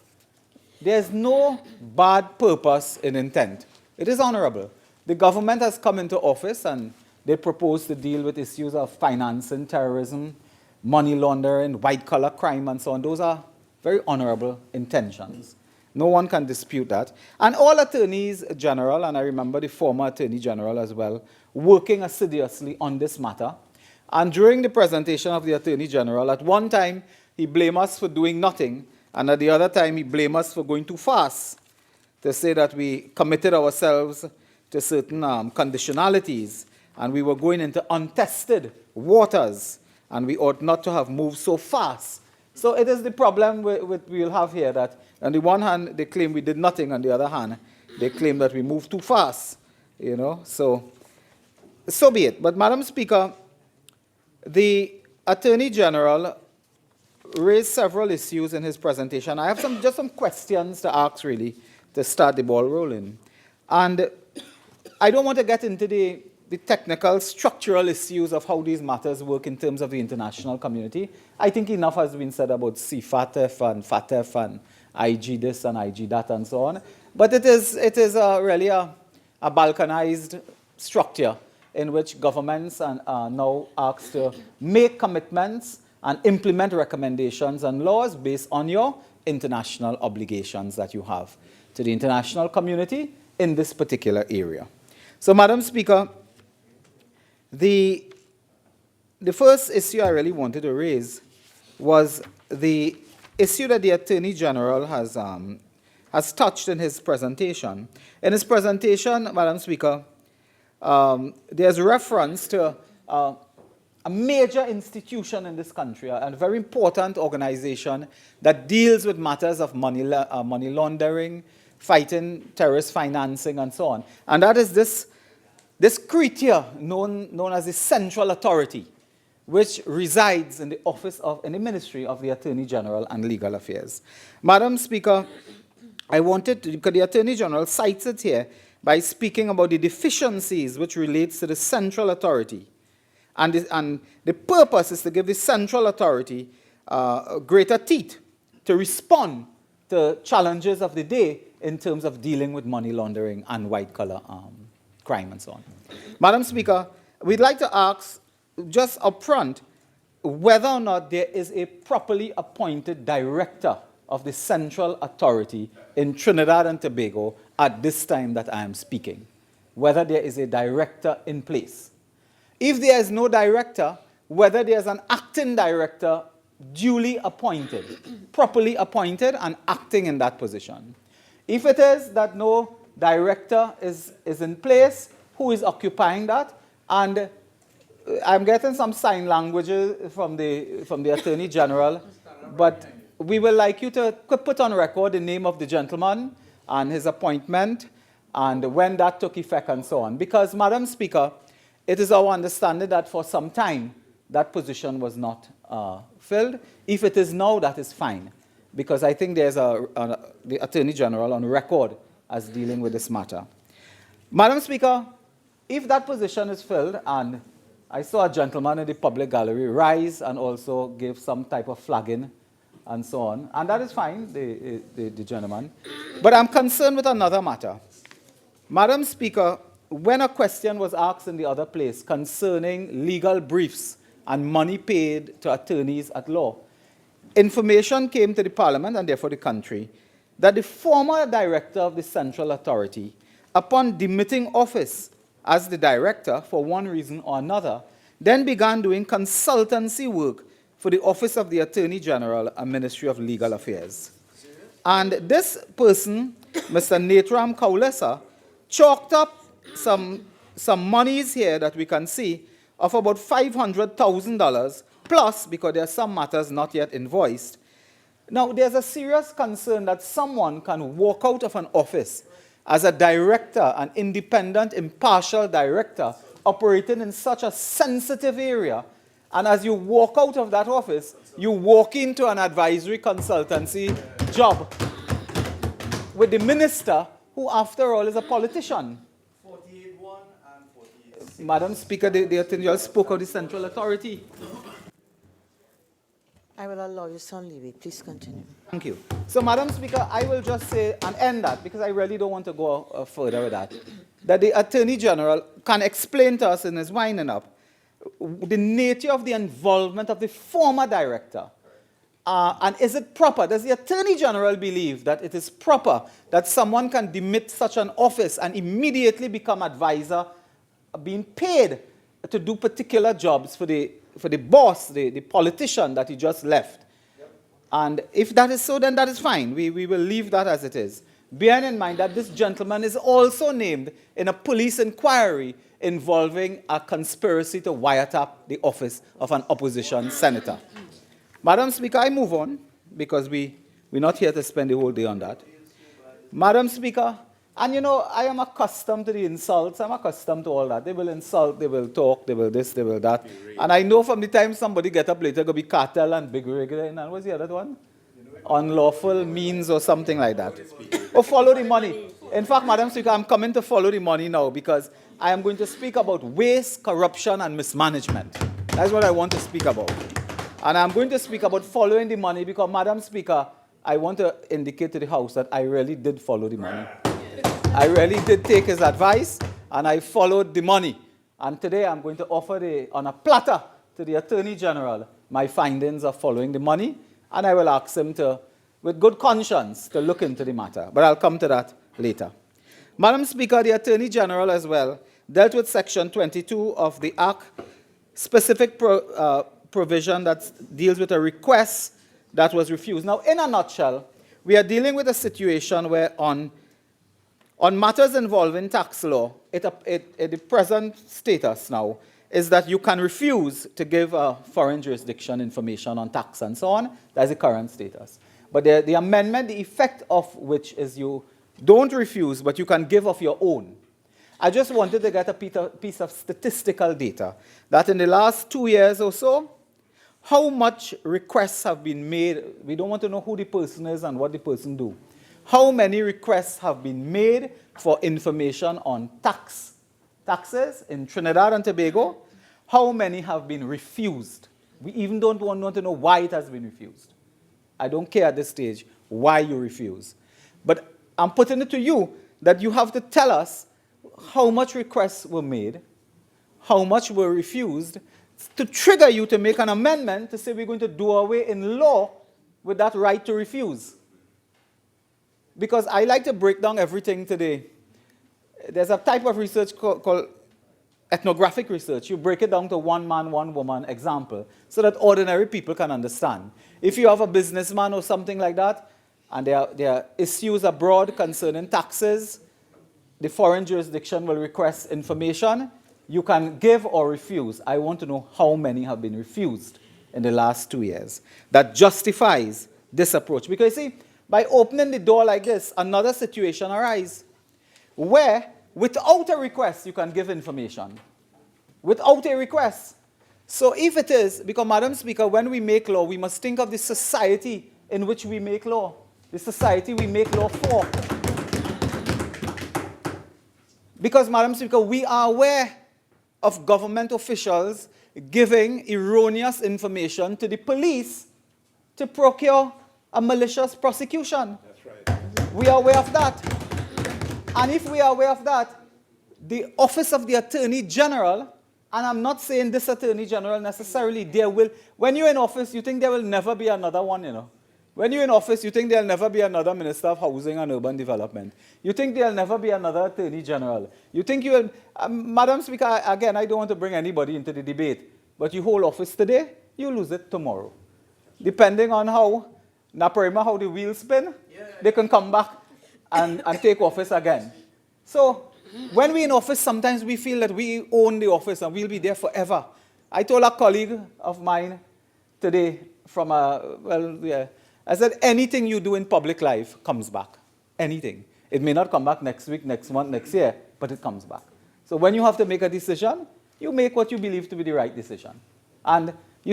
There's no bad purpose in intent. It is honorable. The government has come into office and they propose to deal with issues of financing terrorism, money laundering, white-collar crime, and so on. Those are very honorable intentions. No one can dispute that. And all attorneys general, and I remember the former attorney general as well, working assiduously on this matter. And during the presentation of the attorney general, at one time he blamed us for doing nothing, and at the other time he blamed us for going too fast, to say that we committed ourselves to certain conditionalities, and we were going into untested waters, and we ought not to have moved so fast. So it is the problem we'll have here, that on the one hand, they claim we did nothing, on the other hand, they claim that we moved too fast, you know. So be it. But, Madam Speaker, the Attorney General raised several issues in his presentation. I have just some questions to ask, really, to start the ball rolling. And I don't want to get into the technical, structural issues of how these matters work in terms of the international community. I think enough has been said about CFATF and FATF and IG this and IG that and so on. But it is really a balkanized structure in which governments are now asked to make commitments and implement recommendations and laws based on your international obligations that you have to the international community in this particular area. So, Madam Speaker, the first issue I really wanted to raise was the issue that the Attorney General has touched in his presentation. In his presentation, Madam Speaker, there's reference to a major institution in this country, a very important organization that deals with matters of money laundering, fighting terrorist financing, and so on. And that is this creature known as the Central Authority, which resides in the office in the Ministry of the Attorney General and Legal Affairs. Madam Speaker, I wanted to, because the Attorney General cites it here by speaking about the deficiencies which relates to the Central Authority. And the purpose is to give the Central Authority greater teeth to respond to challenges of the day in terms of dealing with money laundering and white-collar crime and so on. Madam Speaker, we'd like to ask, just up front, whether or not there is a properly appointed director of the Central Authority in Trinidad and Tobago at this time that I am speaking. Whether there is a director in place. If there is no director, whether there is an acting director duly appointed, properly appointed and acting in that position. If it is that no director is in place, who is occupying that? And I'm getting some sign languages from the Attorney General, but we would like you to put on record the name of the gentleman and his appointment and when that took effect and so on. Because, Madam Speaker, it is our understanding that for some time that position was not filled. If it is now, that is fine, because I think there's the Attorney General on record as dealing with this matter. Madam Speaker, if that position is filled, and I saw a gentleman in the public gallery rise and also give some type of flagging and so on, and that is fine, the gentleman. But I'm concerned with another matter. Madam Speaker, when a question was asked in the other place concerning legal briefs and money paid to attorneys at law, information came to the Parliament and therefore the country that the former director of the Central Authority, upon demitting office as the director for one reason or another, then began doing consultancy work for the Office of the Attorney General and Ministry of Legal Affairs. And this person, Mr. Netram Kaulesa, chalked up some monies here that we can see of about $500,000 plus, because there are some matters not yet invoiced. Now, there's a serious concern that someone can walk out of an office as a director, an independent, impartial director, operating in such a sensitive area, and as you walk out of that office, you walk into an advisory consultancy job with the minister, who after all is a politician. 48-1 and 48. Madam Speaker, the Attorney General spoke of the Central Authority. I will allow you some leeway. Please continue. Thank you. So, Madam Speaker, I will just say and end that, because I really don't want to go further with that, that the Attorney General can explain to us in his winding up the nature of the involvement of the former director. And is it proper? Does the Attorney General believe that it is proper that someone can demit such an office and immediately become advisor, being paid to do particular jobs for the boss, the politician that he just left? Yep. And if that is so, then that is fine. We will leave that as it is. Bearing in mind that this gentleman is also named in a police inquiry involving a conspiracy to wiretap the office of an opposition senator. Madam Speaker, I move on, because we're not here to spend the whole day on that. Madam Speaker, and you know, I am accustomed to the insults. I'm accustomed to all that. They will insult, they will talk, they will this, they will that. And I know from the time somebody get up later, going to be cartel and big rig, and what's the other one? Unlawful means or something like that. Or follow the money. In fact, Madam Speaker, I'm coming to follow the money now, because I am going to speak about waste, corruption, and mismanagement. That's what I want to speak about. And I'm going to speak about following the money, because, Madam Speaker, I want to indicate to the House that I really did follow the money. I really did take his advice, and I followed the money. And today I'm going to offer on a platter to the Attorney General my findings of following the money, and I will ask him to, with good conscience, to look into the matter. But I'll come to that later. Madam Speaker, the Attorney General as well dealt with Section 22 of the Act, specific provision that deals with a request that was refused. Now, in a nutshell, we are dealing with a situation where on matters involving tax law, the present status now is that you can refuse to give a foreign jurisdiction information on tax and so on. That's the current status. But the amendment, the effect of which is you don't refuse, but you can give of your own. I just wanted to get a piece of statistical data that in the last 2 years or so, how much requests have been made. We don't want to know who the person is and what the person do. How many requests have been made for information on taxes in Trinidad and Tobago? How many have been refused? We even don't want to know why it has been refused. I don't care at this stage why you refuse. But I'm putting it to you that you have to tell us how much requests were made, how much were refused, to trigger you to make an amendment to say we're going to do away in law with that right to refuse. Because I like to break down everything today. There's a type of research called ethnographic research. You break it down to one man, one woman example so that ordinary people can understand. If you have a businessman or something like that, and there are issues abroad concerning taxes, the foreign jurisdiction will request information. You can give or refuse. I want to know how many have been refused in the last 2 years. That justifies this approach. Because you see, by opening the door like this, another situation arises where without a request you can give information. Without a request. So if it is, because Madam Speaker, when we make law, we must think of the society in which we make law. The society we make law for. Because, Madam Speaker, we are aware of government officials giving erroneous information to the police to procure a malicious prosecution. That's right. We are aware of that. And if we are aware of that, the Office of the Attorney General, and I'm not saying this Attorney General necessarily, when you're in office, you think there will never be another one, you know. When you're in office, you think there'll never be another Minister of Housing and Urban Development. You think there'll never be another Attorney General. You think you will, Madam Speaker, again, I don't want to bring anybody into the debate, but you hold office today, you lose it tomorrow. Depending on how the wheels spin, they can come back and take office again. So when we're in office, sometimes we feel that we own the office and we'll be there forever. I told a colleague of mine today I said, anything you do in public life comes back. Anything. It may not come back next week, next month, next year, but it comes back. So when you have to make a decision, you make what you believe to be the right decision. And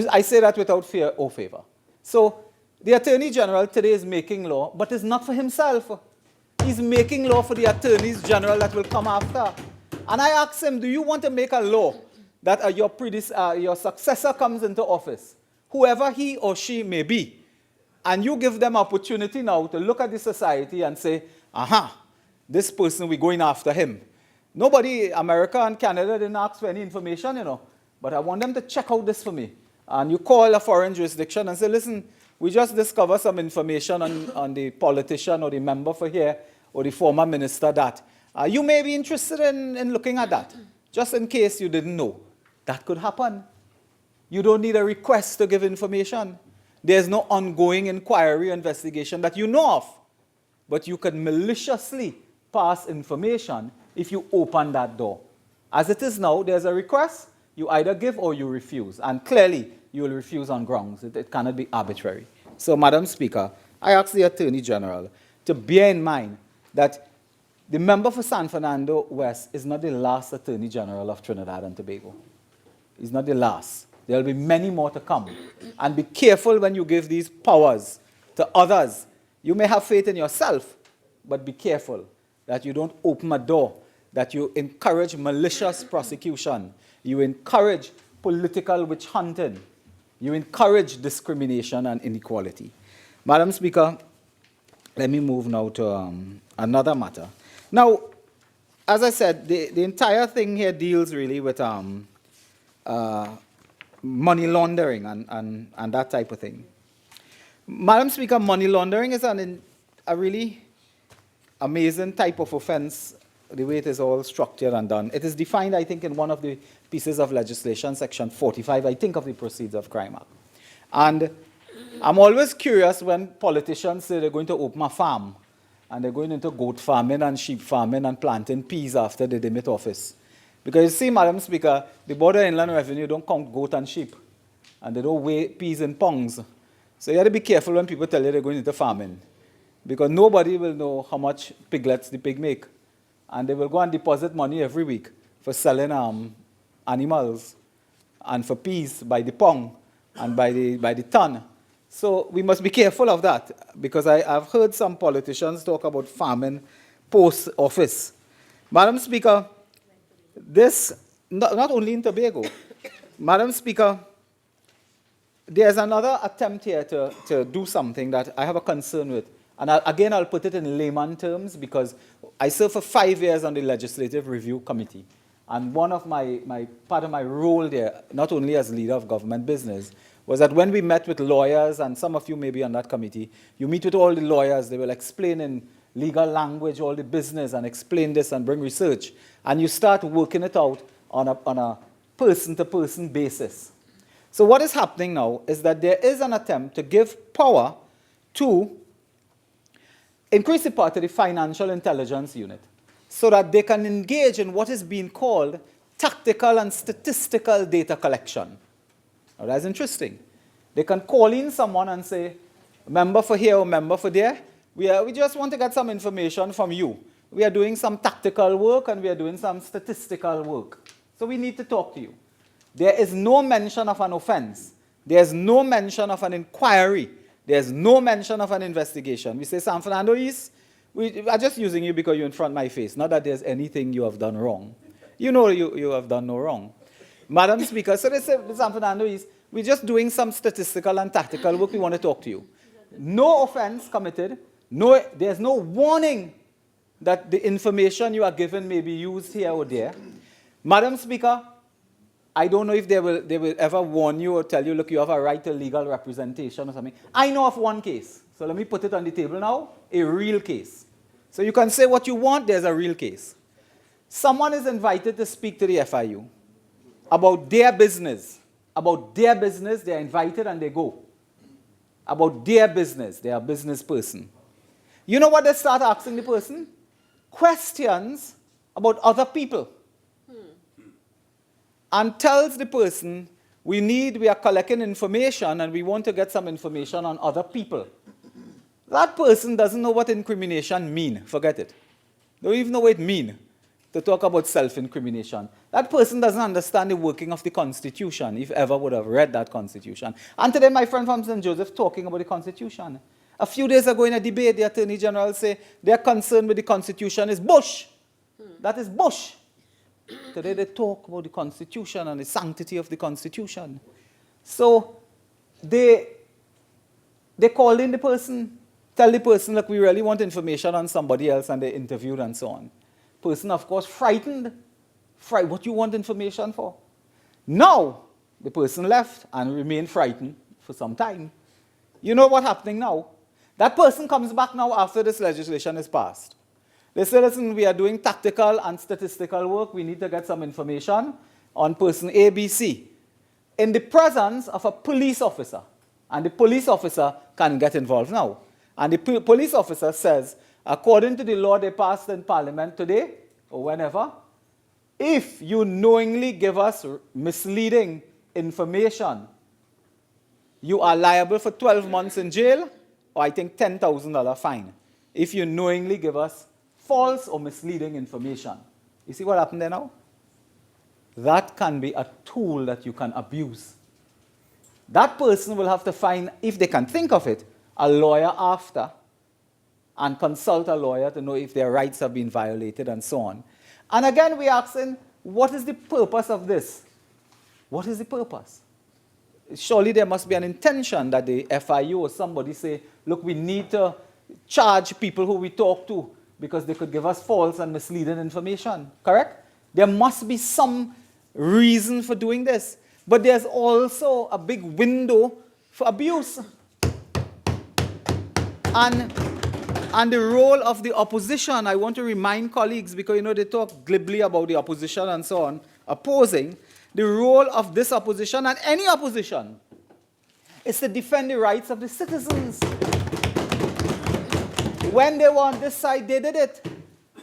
I say that without fear or favor. So the Attorney General today is making law, but it's not for himself. He's making law for the Attorneys General that will come after. And I asked him, do you want to make a law that your successor comes into office, whoever he or she may be, and you give them opportunity now to look at the society and say, this person, we're going after him. Nobody, America and Canada, didn't ask for any information, you know, but I want them to check out this for me. And you call a foreign jurisdiction and say, listen, we just discovered some information on the politician or the member for here or the former minister that you may be interested in looking at that, just in case you didn't know. That could happen. You don't need a request to give information. There's no ongoing inquiry or investigation that you know of. But you can maliciously pass information if you open that door. As it is now, there's a request, you either give or you refuse. And clearly, you will refuse on grounds. It cannot be arbitrary. So, Madam Speaker, I ask the Attorney General to bear in mind that the member for San Fernando West is not the last Attorney General of Trinidad and Tobago. He's not the last. There will be many more to come. And be careful when you give these powers to others. You may have faith in yourself, but be careful that you don't open a door, that you encourage malicious prosecution. You encourage political witch hunting. You encourage discrimination and inequality. Madam Speaker, let me move now to another matter. Now, as I said, the entire thing here deals really with money laundering and that type of thing. Madam Speaker, money laundering is a really amazing type of offense, the way it is all structured and done. It is defined, I think, in one of the pieces of legislation, Section 45, I think, of the Proceeds of Crime Act. And I'm always curious when politicians say they're going to open a farm and they're going into goat farming and sheep farming and planting peas after they demit office. Because you see, Madam Speaker, the Board of Inland Revenue don't count goat and sheep, and they don't weigh peas in pongs. So you have to be careful when people tell you they're going into farming, because nobody will know how much piglets the pig make. And they will go and deposit money every week for selling animals and for peas by the pong and by the ton. So we must be careful of that, because I've heard some politicians talk about farming post-office. Madam Speaker, this, not only in Tobago, Madam Speaker, there's another attempt here to do something that I have a concern with. And I'll put it in layman terms, because I served for 5 years on the Legislative Review Committee. And one of part of my role there, not only as leader of government business, was that when we met with lawyers, and some of you may be on that committee, you meet with all the lawyers, they will explain in legal language all the business and explain this and bring research. And you start working it out on a person-to-person basis. So what is happening now is that there is an attempt to give power to increase the part of the Financial Intelligence Unit so that they can engage in what is being called tactical and statistical data collection. Now that's interesting. They can call in someone and say, member for here or member for there, we just want to get some information from you. We are doing some tactical work and we are doing some statistical work. So we need to talk to you. There is no mention of an offense. There is no mention of an inquiry. There is no mention of an investigation. We say San Fernando East, I'm just using you because you're in front of my face. Not that there's anything you have done wrong. You know you have done no wrong. Madam Speaker, so this San Fernando is, we're just doing some statistical and tactical work. We want to talk to you. No offense committed. No, there's no warning that the information you are given may be used here or there. Madam Speaker, I don't know if they will ever warn you or tell you, look, you have a right to legal representation or something. I know of one case. So let me put it on the table now, a real case. So you can say what you want, there's a real case. Someone is invited to speak to the FIU about their business. About their business, they're invited and they go. About their business, they are a business person. You know what they start asking the person? Questions about other people. And tells the person, we are collecting information and we want to get some information on other people. That person doesn't know what incrimination mean. Forget it. They don't even know what it means to talk about self-incrimination. That person doesn't understand the working of the Constitution, if ever would have read that Constitution. And today my friend from St. Joseph talking about the Constitution. A few days ago in a debate, the Attorney General said their concern with the Constitution is Bush. That is Bush. Today they talk about the Constitution and the sanctity of the Constitution. So they call in the person, tell the person, look, we really want information on somebody else, and they interviewed and so on. Person, of course, frightened. What you want information for? Now, the person left and remained frightened for some time. You know what's happening now? That person comes back now after this legislation is passed. They say, listen, we are doing tactical and statistical work. We need to get some information on person ABC in the presence of a police officer. And the police officer can get involved now. And the police officer says, according to the law they passed in Parliament today, or whenever, if you knowingly give us misleading information, you are liable for 12 months in jail, or I think $10,000 fine, if you knowingly give us false or misleading information. You see what happened there now? That can be a tool that you can abuse. That person will have to find, if they can think of it, a lawyer after, and consult a lawyer to know if their rights have been violated and so on. And again, we're asking, what is the purpose of this? What is the purpose? Surely there must be an intention that the FIU or somebody say, look, we need to charge people who we talk to because they could give us false and misleading information. Correct? There must be some reason for doing this. But there's also a big window for abuse. And the role of the opposition, I want to remind colleagues, because you know they talk glibly about the opposition and so on, opposing. The role of this opposition and any opposition is to defend the rights of the citizens. When they were on this side, they did it.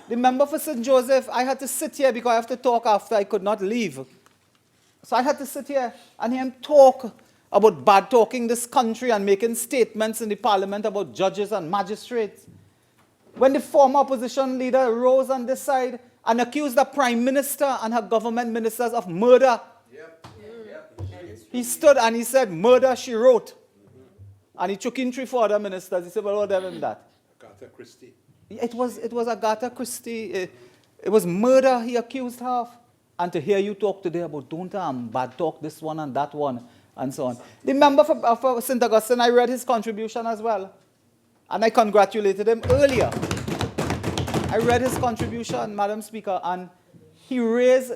The member for St. Joseph, I had to sit here because I have to talk after I could not leave. So I had to sit here and hear him talk about bad talking this country and making statements in the parliament about judges and magistrates. When the former opposition leader rose on this side and accused the prime minister and her government ministers of murder. He stood and he said, murder, she wrote. And he took in 3-4 other ministers. He said, well, what them in that? Agatha Christie. It was Agatha Christie. It was murder he accused her of. And to hear you talk today about don't bad talk this one and that one and so on. The member for St. Augustine, I read his contribution as well. And I congratulated him earlier. I read his contribution, Madam Speaker, and he raised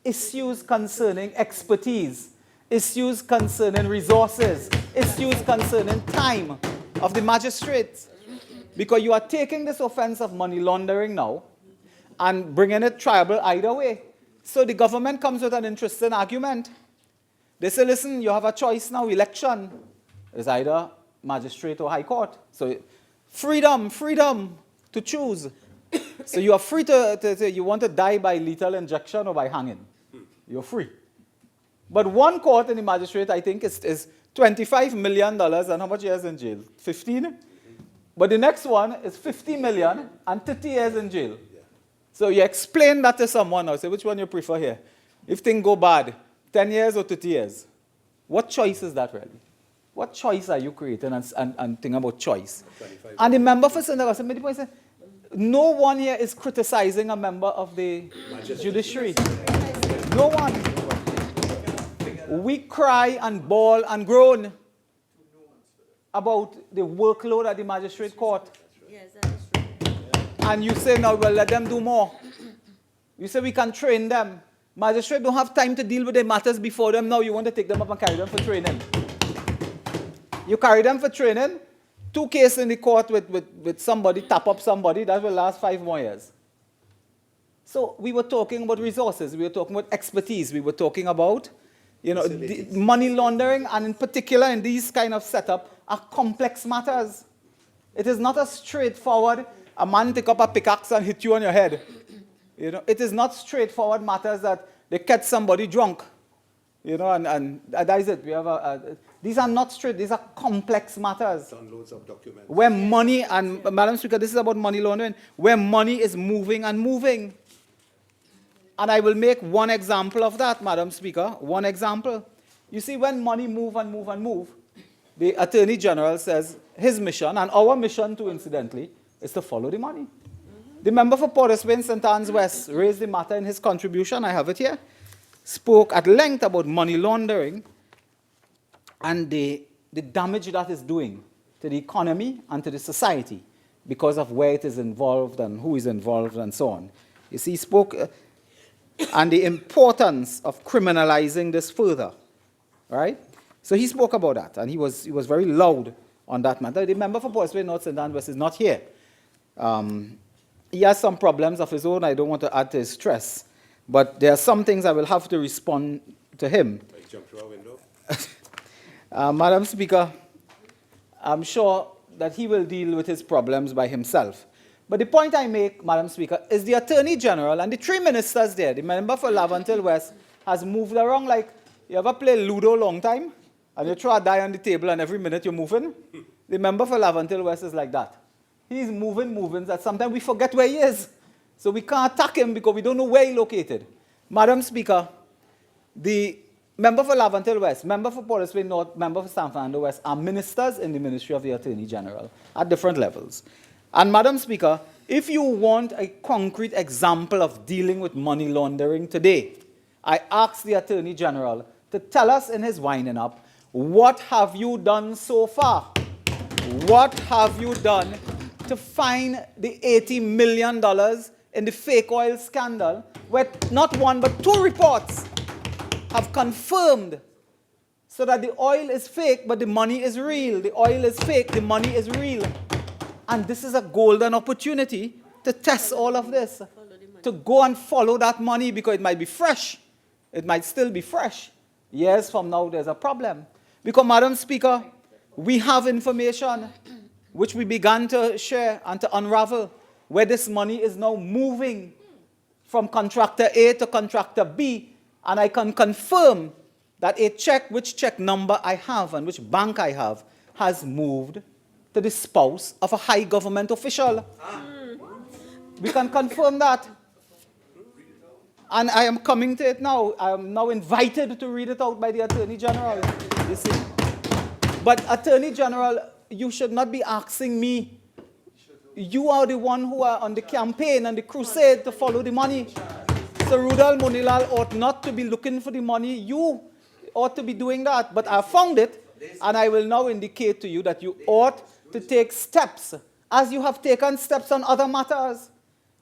issues concerning expertise, issues concerning resources, issues concerning time of the magistrates. Because you are taking this offense of money laundering now and bringing it triable either way. So the government comes with an interesting argument. They say, listen, you have a choice now, election is either magistrate or high court. So freedom to choose. So you are free to say you want to die by lethal injection or by hanging. You're free. But one court in the magistrate, I think, is $25 million, and how much years in jail? 15? But the next one is $50 million and 30 years in jail. So you explain that to someone now. Say, which one you prefer here? If things go bad, 10 years or 30 years? What choice is that really? What choice are you creating and think about choice? And the member for St. Augustine made the point, said, No one here is criticizing a member of the judiciary. No one. We cry and bawl and groan about the workload at the magistrate court. Yes, that is true. And you say, now, well, let them do more. You say we can train them. Magistrates don't have time to deal with their matters before them. Now you want to take them up and carry them for training. You carry them for training. 2 cases in the court with somebody, tap up somebody, that will last 5 more years. So we were talking about resources. We were talking about expertise. We were talking about, the money laundering, and in particular in these kind of setup, are complex matters. It is not a straightforward, a man take up a pickaxe and hit you on your head. It is not straightforward matters that they catch somebody drunk. And that is it. We have these are not straight, these are complex matters. Downloads of documents. Where money, and Madam Speaker, this is about money laundering, where money is moving and moving. And I will make one example of that, Madam Speaker, one example. You see, when money move and move and move, the Attorney General says his mission, and our mission too, incidentally, is to follow the money. The member for Port of Spain, St. Anne's West, raised the matter in his contribution, I have it here, spoke at length about money laundering and the damage that is doing to the economy and to the society because of where it is involved and who is involved and so on. You see, he spoke and the importance of criminalizing this further, right? So he spoke about that, and he was very loud on that matter. The member for Port of Spain, North St. Anne's West is not here. He has some problems of his own. I don't want to add to his stress. But there are some things I will have to respond to him. Like jump through a window. Madam Speaker, I'm sure that he will deal with his problems by himself. But the point I make, Madam Speaker, is the Attorney General and the 3 ministers there, the member for Lavantil West, has moved around like, you ever play Ludo long time? And you throw a die on the table and every minute you're moving? The member for Lavantil West is like that. He's moving that sometimes we forget where he is. So we can't attack him because we don't know where he's located. Madam Speaker, the member for Lavantil West, member for Port of Spain North, member for San Fernando West are ministers in the Ministry of the Attorney General at different levels. And Madam Speaker, if you want a concrete example of dealing with money laundering today, I ask the Attorney General to tell us in his winding up, what have you done so far? What have you done to find the $80 million in the fake oil scandal, where not 1 but 2 reports have confirmed so that the oil is fake but the money is real. The oil is fake, the money is real. And this is a golden opportunity to test all of this, to go and follow that money because it might be fresh. It might still be fresh. Years from now, there's a problem. Because, Madam Speaker, we have information which we began to share and to unravel, where this money is now moving from contractor A to contractor B, and I can confirm that a check, which check number I have and which bank I have, has moved to the spouse of a high government official. We can confirm that. And I am coming to it now. I am now invited to read it out by the Attorney General. You see. But Attorney General, you should not be asking me. You are the one who are on the campaign and the crusade to follow the money. So Roodal Moonilal ought not to be looking for the money. You ought to be doing that. But I found it, and I will now indicate to you that you ought to take steps, as you have taken steps on other matters.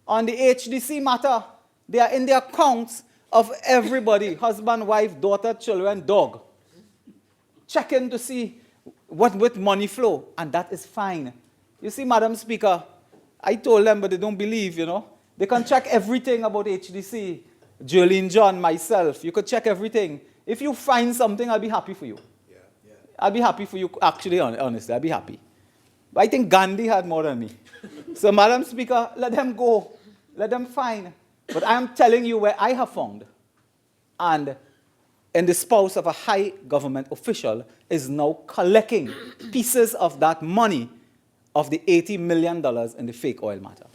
On the HDC matter, they are in the accounts of everybody, husband, wife, daughter, children, dog. Checking to see what with money flow, and that is fine. You see, Madam Speaker, I told them, but they don't believe, They can check everything about HDC. Jolene John, myself, you could check everything. If you find something, I'll be happy for you. Yeah. I'll be happy for you, actually, honestly, I'll be happy. But I think Gandhi had more than me. So, Madam Speaker, let them go. Let them find. But I am telling you where I have found. And in the spouse of a high government official is now collecting pieces of that money of the $80 million in the fake oil matter.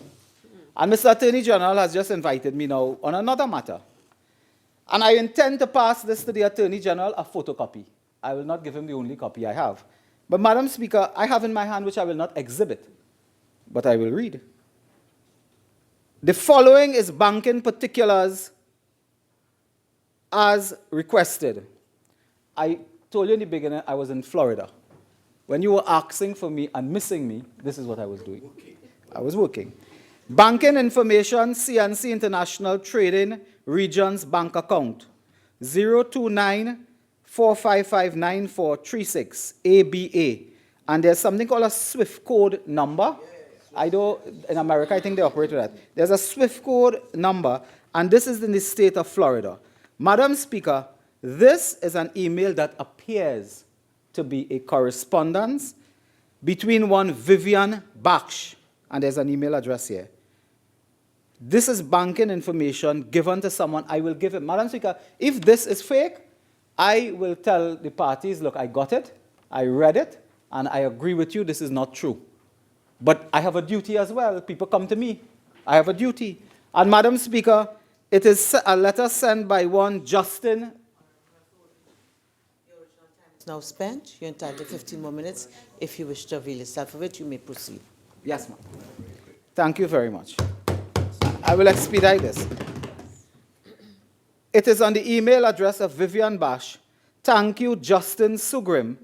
And Mr. Attorney General has just invited me now on another matter. And I intend to pass this to the Attorney General, a photocopy. I will not give him the only copy I have. But, Madam Speaker, I have in my hand which I will not exhibit, but I will read. The following is banking particulars as requested. I told you in the beginning I was in Florida. When you were asking for me and missing me, this is what I was doing. I was working. Banking information, CNC International Trading Regions Bank Account, 029-455-9436, ABA. And there's something called a SWIFT code number. I don't, in America, I think they operate with that. There's a SWIFT code number, and this is in the state of Florida. Madam Speaker, this is an email that appears to be a correspondence between one Vivian Baksh, and there's an email address here. This is banking information given to someone. I will give it. Madam Speaker, if this is fake, I will tell the parties, look, I got it, I read it, and I agree with you, this is not true. But I have a duty as well. People come to me. I have a duty. And Madam Speaker, it is a letter sent by one Justin. It's now spent. You're entitled to 15 more minutes. If you wish to avail yourself of it, you may proceed. Yes, ma'am. Thank you very much. I will expedite this. It is on the email address of Vivian Bash. Thank you, Justin Sugrim,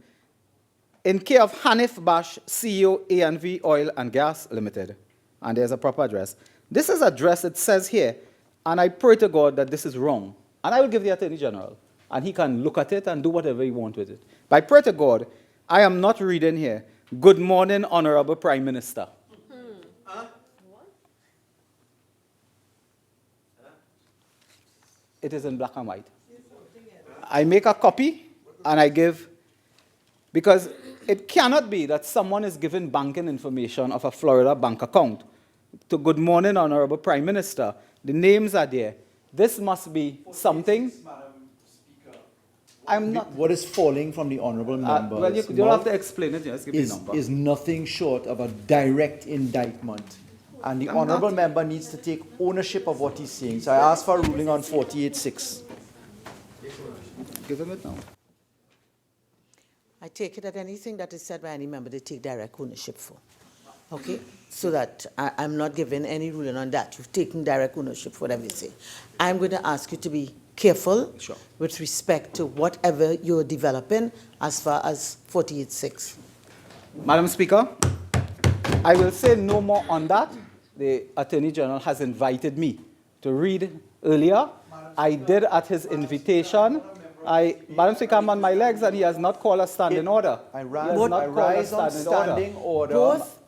in care of Hanif Bash, CEO, A&V Oil and Gas Limited. And there's a proper address. This is address, it says here, and I pray to God that this is wrong. And I will give the Attorney General, and he can look at it and do whatever he wants with it. But I pray to God, I am not reading here, good morning, Honorable Prime Minister. It is in black and white. I make a copy and I give, because it cannot be that someone is given banking information of a Florida bank account to good morning, Honorable Prime Minister. The names are there. This must be something. I'm not. What is falling from the honourable members Well, you don't have to explain it. Just give me the number. is nothing short of a direct indictment. And the honourable member needs to take ownership of what he's saying. So I ask for a ruling on 48.6. Give him it now. I take it that anything that is said by any member, they take direct ownership for. Okay? So that I'm not giving any ruling on that. You've taken direct ownership for whatever you say. I'm going to ask you to be careful with respect to whatever you're developing as far as 48.6. Madam Speaker, I will say no more on that. The Attorney General has invited me to read earlier. I did at his invitation. Madam Speaker, I'm on my legs and he has not called a standing order. I rise on standing order. Both,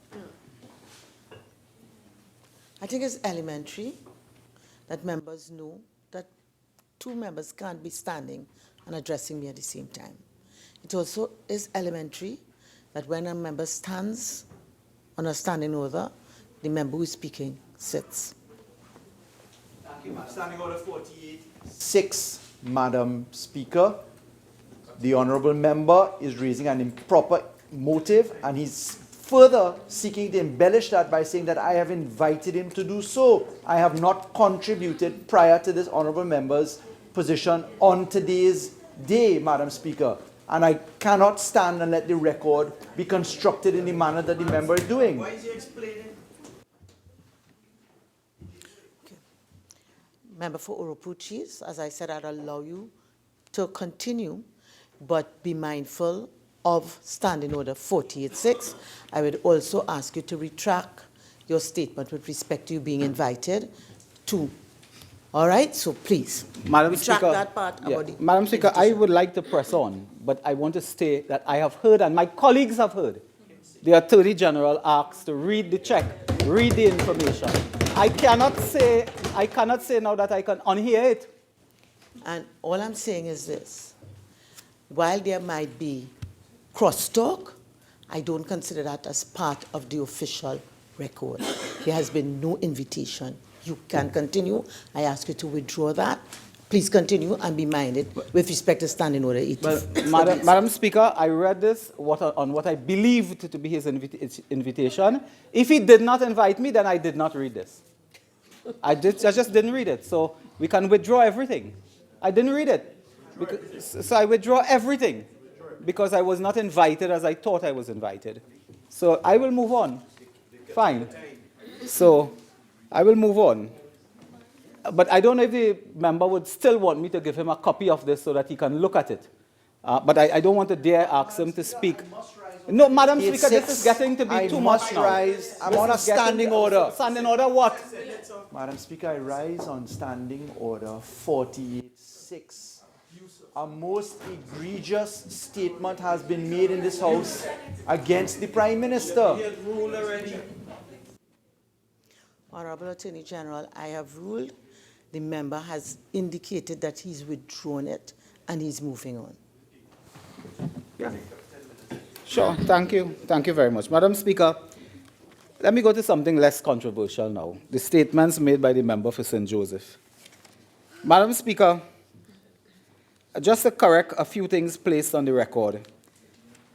I think it's elementary that members know that two members can't be standing and addressing me at the same time. It also is elementary that when a member stands on a standing order, the member who is speaking sits. Thank you, Madam. Standing order 48.6, Madam Speaker. The honourable member is raising an improper motive, and he's further seeking to embellish that by saying that I have invited him to do so. I have not contributed prior to this honourable member's position on today's day, Madam Speaker. And I cannot stand and let the record be constructed in the manner that the member is doing. Why is he explaining? Okay. Member for Oropuchis, as I said, I'd allow you to continue, but be mindful of Standing Order 48.6. I would also ask you to retract your statement with respect to you being invited to. All right, so please, Madam retract Speaker, that part about the Madam Speaker, I invitation. would like to press on, but I want to state that I have heard, and my colleagues have heard, the Attorney General asked to read the check, read the information. I cannot say now that I can unhear it. And all I'm saying is this. While there might be crosstalk, I don't consider that as part of the official record. There has been no invitation. You can continue. I ask you to withdraw that. Please continue and be minded with respect to Standing Order 80. Madam Speaker, I read this on what I believed to be his invitation. If he did not invite me, then I did not read this. I just didn't read it. So we can withdraw everything. I didn't read it. So I withdraw everything because I was not invited as I thought I was invited. So I will move on. Fine. So I will move on. But I don't know if the member would still want me to give him a copy of this so that he can look at it. But I don't want to dare ask him to speak. No, Madam Speaker, this is getting to be too much now. I'm on a standing order. Standing order what? Madam Speaker, I rise on standing order 48-6. A most egregious statement has been made in this House against the Prime Minister. Honorable Attorney General, I have ruled. The member has indicated that he's withdrawn it and he's moving on. Yeah. Sure, thank you. Thank you very much. Madam Speaker, let me go to something less controversial now. The statements made by the member for St. Joseph. Madam Speaker, just to correct a few things placed on the record.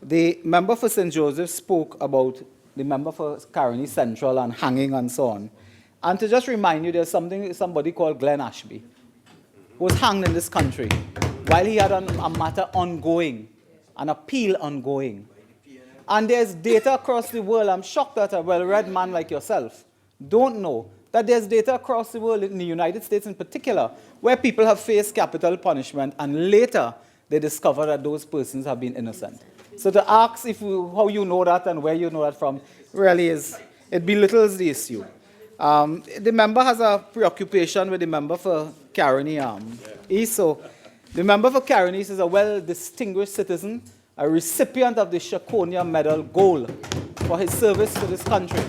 The member for St. Joseph spoke about the member for Caroni Central and hanging and so on. And to just remind you, there's somebody called Glenn Ashby who was hanged in this country while he had a matter ongoing, an appeal ongoing. And there's data across the world. I'm shocked that a well-read man like yourself don't know that there's data across the world, in the United States in particular, where people have faced capital punishment and later they discover that those persons have been innocent. So to ask how you know that and where you know that from really it belittles the issue. The member has a preoccupation with the member for Caroni East. So the member for Caroni East is a well-distinguished citizen, a recipient of the Shakonia Medal Gold for his service to this country.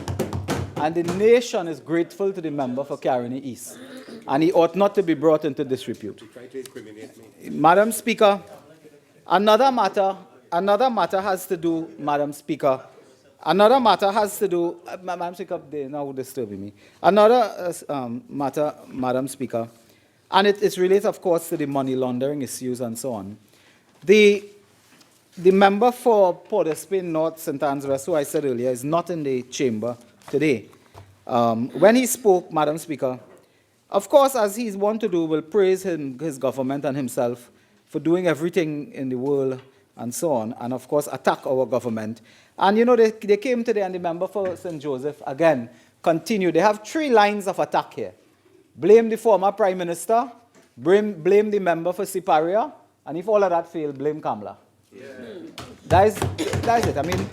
And the nation is grateful to the member for Caroni East. And he ought not to be brought into disrepute. Madam Speaker, another matter has to do, Madam Speaker, Madam Speaker, they're now disturbing me. Another matter, Madam Speaker, and it relates, of course, to the money laundering issues and so on. The member for Port of Spain North, St. Anne's West, who I said earlier, is not in the chamber today. When he spoke, Madam Speaker, of course, as he's wont to do, will praise his government and himself for doing everything in the world and so on, and of course attack our government. And you know, they came today, and the member for St. Joseph, again, continue. They have 3 lines of attack here. Blame the former Prime Minister, blame the member for Siparia, and if all of that failed, blame Kamla. Yeah. That is it. I mean,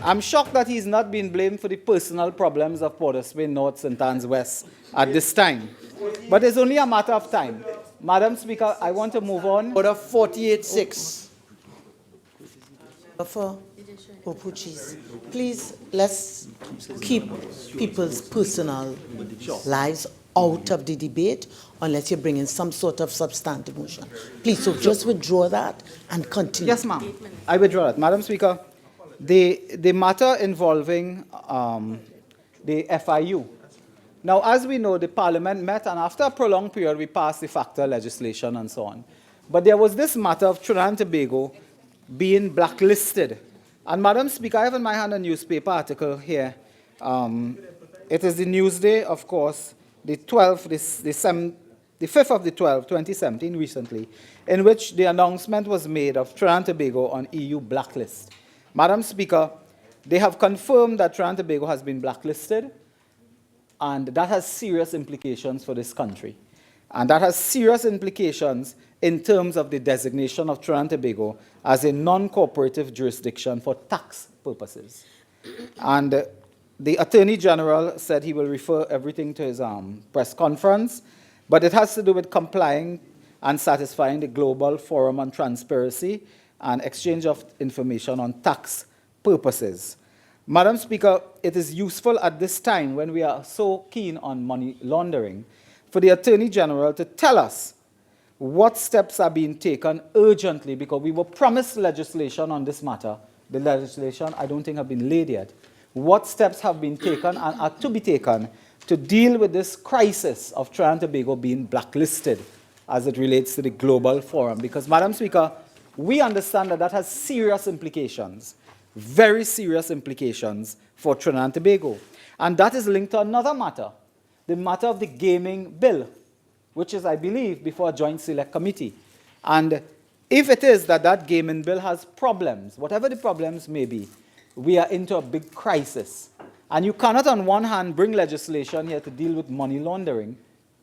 I'm shocked that he's not being blamed for the personal problems of Port of Spain North, St. Anne's West at this time. But it's only a matter of time. Madam Speaker, I want to move on. Order 48-6. For Opuchis, please, let's keep people's personal lives out of the debate unless you're bringing some sort of substantive motion. Please, so just withdraw that and continue. Yes, ma'am. I withdraw that. Madam Speaker, the matter involving the FIU. Now, as we know, the Parliament met, and after a prolonged period, we passed the FACTA legislation and so on. But there was this matter of Trinidad and Tobago being blacklisted. And Madam Speaker, I have in my hand a newspaper article here. It is the Newsday, of course, the 5th of the 12th, 2017, recently, in which the announcement was made of Trinidad and Tobago on EU blacklist. Madam Speaker, they have confirmed that Trinidad and Tobago has been blacklisted, and that has serious implications for this country. And that has serious implications in terms of the designation of Trinidad and Tobago as a non-cooperative jurisdiction for tax purposes. And the Attorney General said he will refer everything to his press conference, but it has to do with complying and satisfying the Global Forum on Transparency and exchange of information on tax purposes. Madam Speaker, it is useful at this time when we are so keen on money laundering for the Attorney General to tell us what steps are being taken urgently, because we were promised legislation on this matter. The legislation, I don't think, have been laid yet. What steps have been taken and are to be taken to deal with this crisis of Trinidad and Tobago being blacklisted as it relates to the Global Forum? Because, Madam Speaker, we understand that that has serious implications, very serious implications for Trinidad and Tobago. And that is linked to another matter, the matter of the gaming bill, which is, I believe, before a joint select committee. And if it is that that gaming bill has problems, whatever the problems may be, we are into a big crisis. And you cannot, on one hand, bring legislation here to deal with money laundering,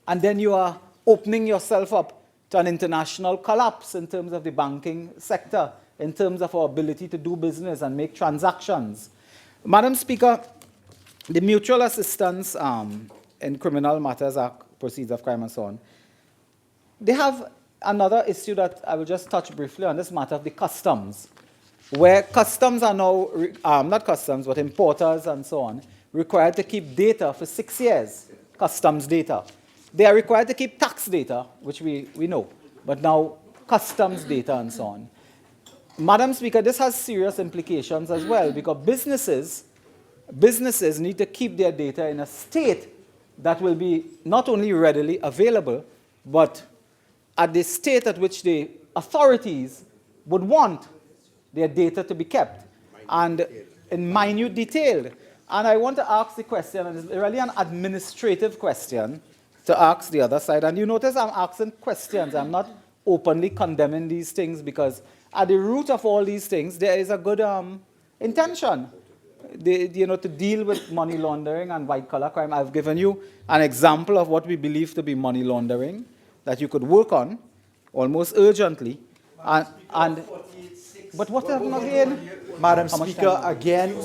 and then you are opening yourself up to an international collapse in terms of the banking sector, in terms of our ability to do business and make transactions. Madam Speaker, the mutual assistance in criminal matters, proceeds of crime and so on, they have another issue that I will just touch briefly on, this matter of the customs, where customs are now, not customs, but importers and so on, required to keep data for 6 years, customs data. They are required to keep tax data, which we know, but now customs data and so on. Madam Speaker, this has serious implications as well, because businesses need to keep their data in a state that will be not only readily available, but at the state at which the authorities would want their data to be kept, and in minute detail. And I want to ask the question, and it's really an administrative question to ask the other side. And you notice I'm asking questions. I'm not openly condemning these things, because at the root of all these things, there is a good intention. To deal with money laundering and white-collar crime. I've given you an example of what we believe to be money laundering that you could work on almost urgently. But what happened again? Madam Speaker, again.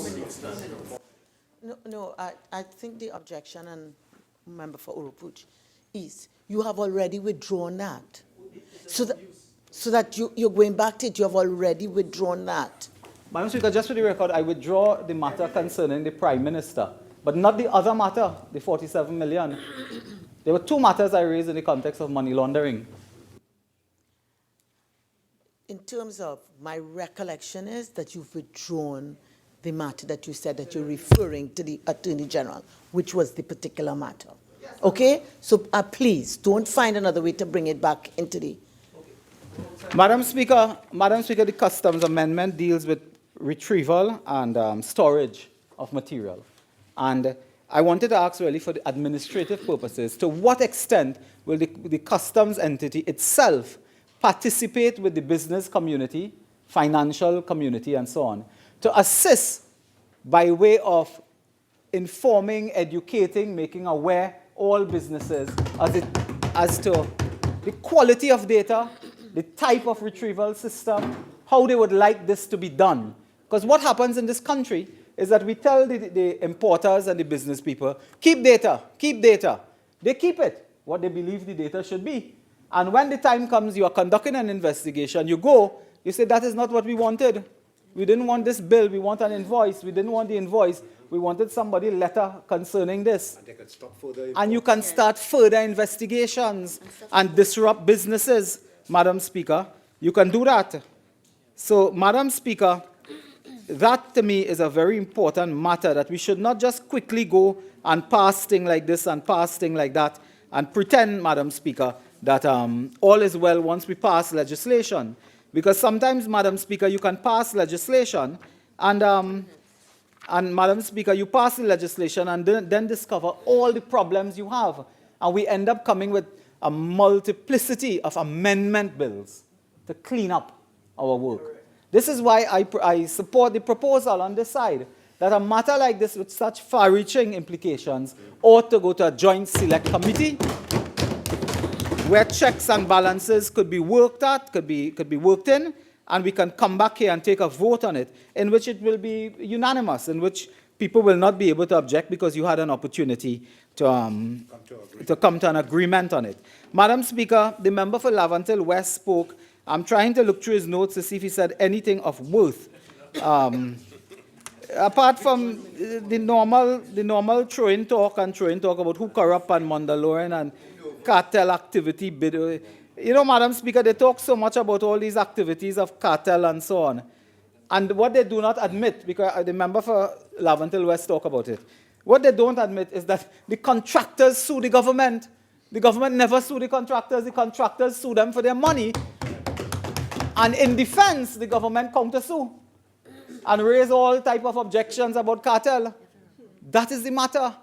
No, I think the objection, and member for Urupuch, is you have already withdrawn that. So that you're going back to it, you have already withdrawn that. Madam Speaker, just for the record, I withdraw the matter concerning the Prime Minister, but not the other matter, the 47 million. There were two matters I raised in the context of money laundering. In terms of my recollection is that you've withdrawn the matter that you said that you're referring to the Attorney General, which was the particular matter. Okay? So please, don't find another way to bring it back into the... Madam Speaker, the Customs Amendment deals with retrieval and storage of material. And I wanted to ask really for the administrative purposes, to what extent will the customs entity itself participate with the business community, financial community, and so on, to assist by way of informing, educating, making aware all businesses as to the quality of data, the type of retrieval system, how they would like this to be done. Because what happens in this country is that we tell the importers and the business people, keep data, keep data. They keep it, what they believe the data should be. And when the time comes, you are conducting an investigation, you say, that is not what we wanted. We didn't want this bill, we want an invoice. We didn't want the invoice, we wanted somebody letter concerning this. And they can stop further. And you can start further investigations and disrupt businesses, Madam Speaker. You can do that. So, Madam Speaker, that to me is a very important matter, that we should not just quickly go and pass things like this and pass things like that and pretend, Madam Speaker, that all is well once we pass legislation. Because sometimes, Madam Speaker, you can pass legislation and Madam Speaker, you pass the legislation and then discover all the problems you have. And we end up coming with a multiplicity of amendment bills to clean up our work. This is why I support the proposal on this side, that a matter like this with such far-reaching implications ought to go to a joint select committee where checks and balances could be worked at, could be worked in, and we can come back here and take a vote on it, in which it will be unanimous, in which people will not be able to object because you had an opportunity to come to an agreement on it. Madam Speaker, the member for Laventille West spoke. I'm trying to look through his notes to see if he said anything of worth. Apart from the normal throwing talk about who corrupt and Mandalorian and cartel activity. Madam Speaker, they talk so much about all these activities of cartel and so on. And what they do not admit, because the member for Laventille West talk about it, what they don't admit is that the contractors sue the government. The government never sue the contractors sue them for their money. And in defense, the government counter-sue and raise all type of objections about cartel. That is the matter.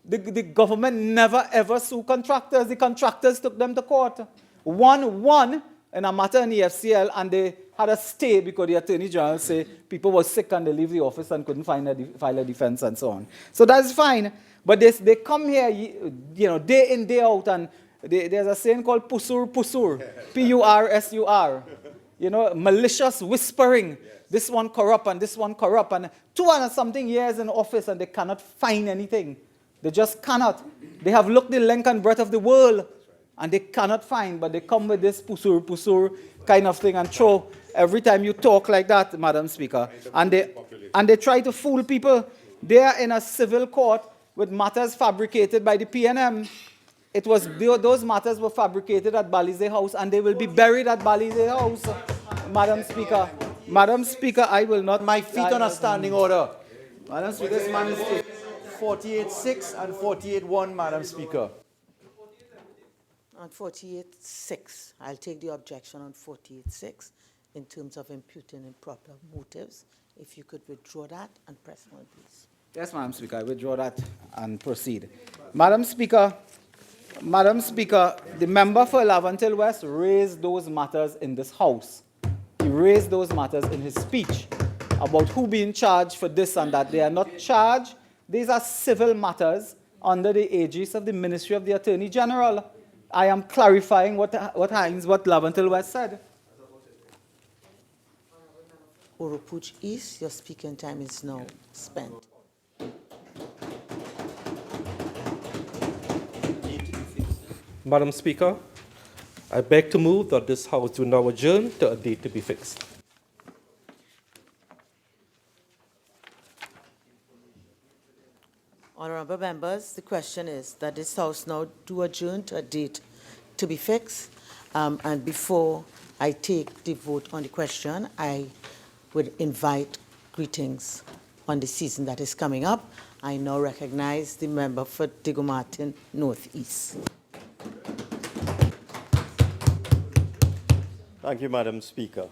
The government never ever sued contractors. The contractors took them to court. One in a matter in the FCL, and they had a stay because the Attorney General said people were sick and they leave the office and couldn't file a defense and so on. So that's fine. But they come here, day in, day out, and there's a saying called pusur, P-U-R-S-U-R. Malicious whispering. This one corrupt and this one corrupt. And 200 something years in office and they cannot find anything. They just cannot. They have looked the length and breadth of the world and they cannot find, but they come with this pusur kind of thing and throw every time you talk like that, Madam Speaker. And they try to fool people. They are in a civil court with matters fabricated by the PNM. Those matters were fabricated at Balize House and they will be buried at Balize House, Madam Speaker. Madam Speaker, I will not... My feet on a standing order. Madam Speaker, this man is 48-6 and 48-1, Madam Speaker. On 48-6, I'll take the objection on 48-6 in terms of imputing improper motives. If you could withdraw that and press on, please. Yes, Madam Speaker, I withdraw that and proceed. Madam Speaker, the member for Laventille West raised those matters in this House. He raised those matters in his speech about who being charged for this and that. They are not charged. These are civil matters under the aegis of the Ministry of the Attorney General. I am clarifying what Laventille West said. Oropuch East, your speaking time is now spent. Madam Speaker, I beg to move that this House do now adjourn to a date to be fixed. Honorable members, the question is that this House now do adjourn to a date to be fixed. And before I take the vote on the question, I would invite greetings on the season that is coming up. I now recognize the member for Diego Martin Northeast. Thank you, Madam Speaker.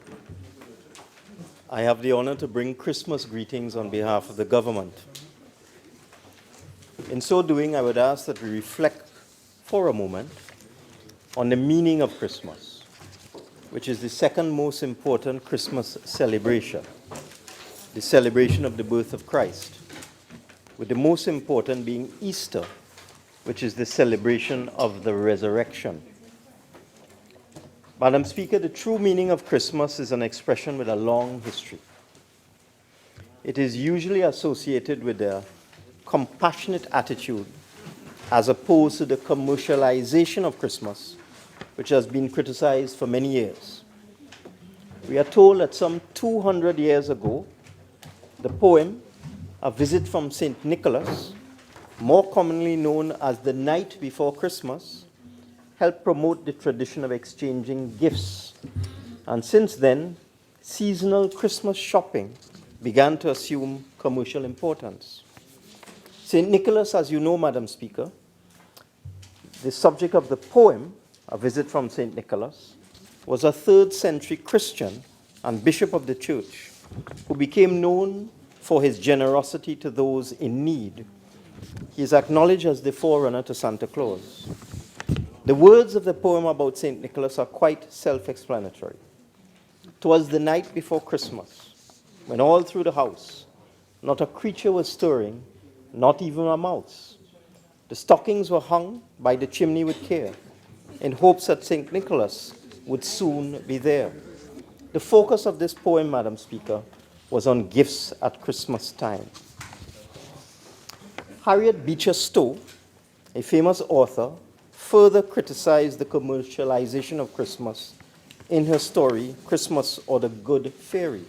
I have the honor to bring Christmas greetings on behalf of the government. In so doing, I would ask that we reflect for a moment on the meaning of Christmas, which is the second most important Christmas celebration, the celebration of the birth of Christ, with the most important being Easter, which is the celebration of the resurrection. Madam Speaker, the true meaning of Christmas is an expression with a long history. It is usually associated with a compassionate attitude as opposed to the commercialization of Christmas, which has been criticized for many years. We are told that some 200 years ago, the poem, A Visit from St. Nicholas, more commonly known as The Night Before Christmas, helped promote the tradition of exchanging gifts. And since then, seasonal Christmas shopping began to assume commercial importance. St. Nicholas, as you know, Madam Speaker, the subject of the poem, A Visit from St. Nicholas, was a 3rd century Christian and bishop of the church who became known for his generosity to those in need. He is acknowledged as the forerunner to Santa Claus. The words of the poem about St. Nicholas are quite self-explanatory. 'Twas the night before Christmas, when all through the house not a creature was stirring, not even a mouse. The stockings were hung by the chimney with care, in hopes that St. Nicholas would soon be there. The focus of this poem, Madam Speaker, was on gifts at Christmas time. Harriet Beecher Stowe, a famous author, further criticized the commercialization of Christmas in her story, Christmas or the Good Fairy.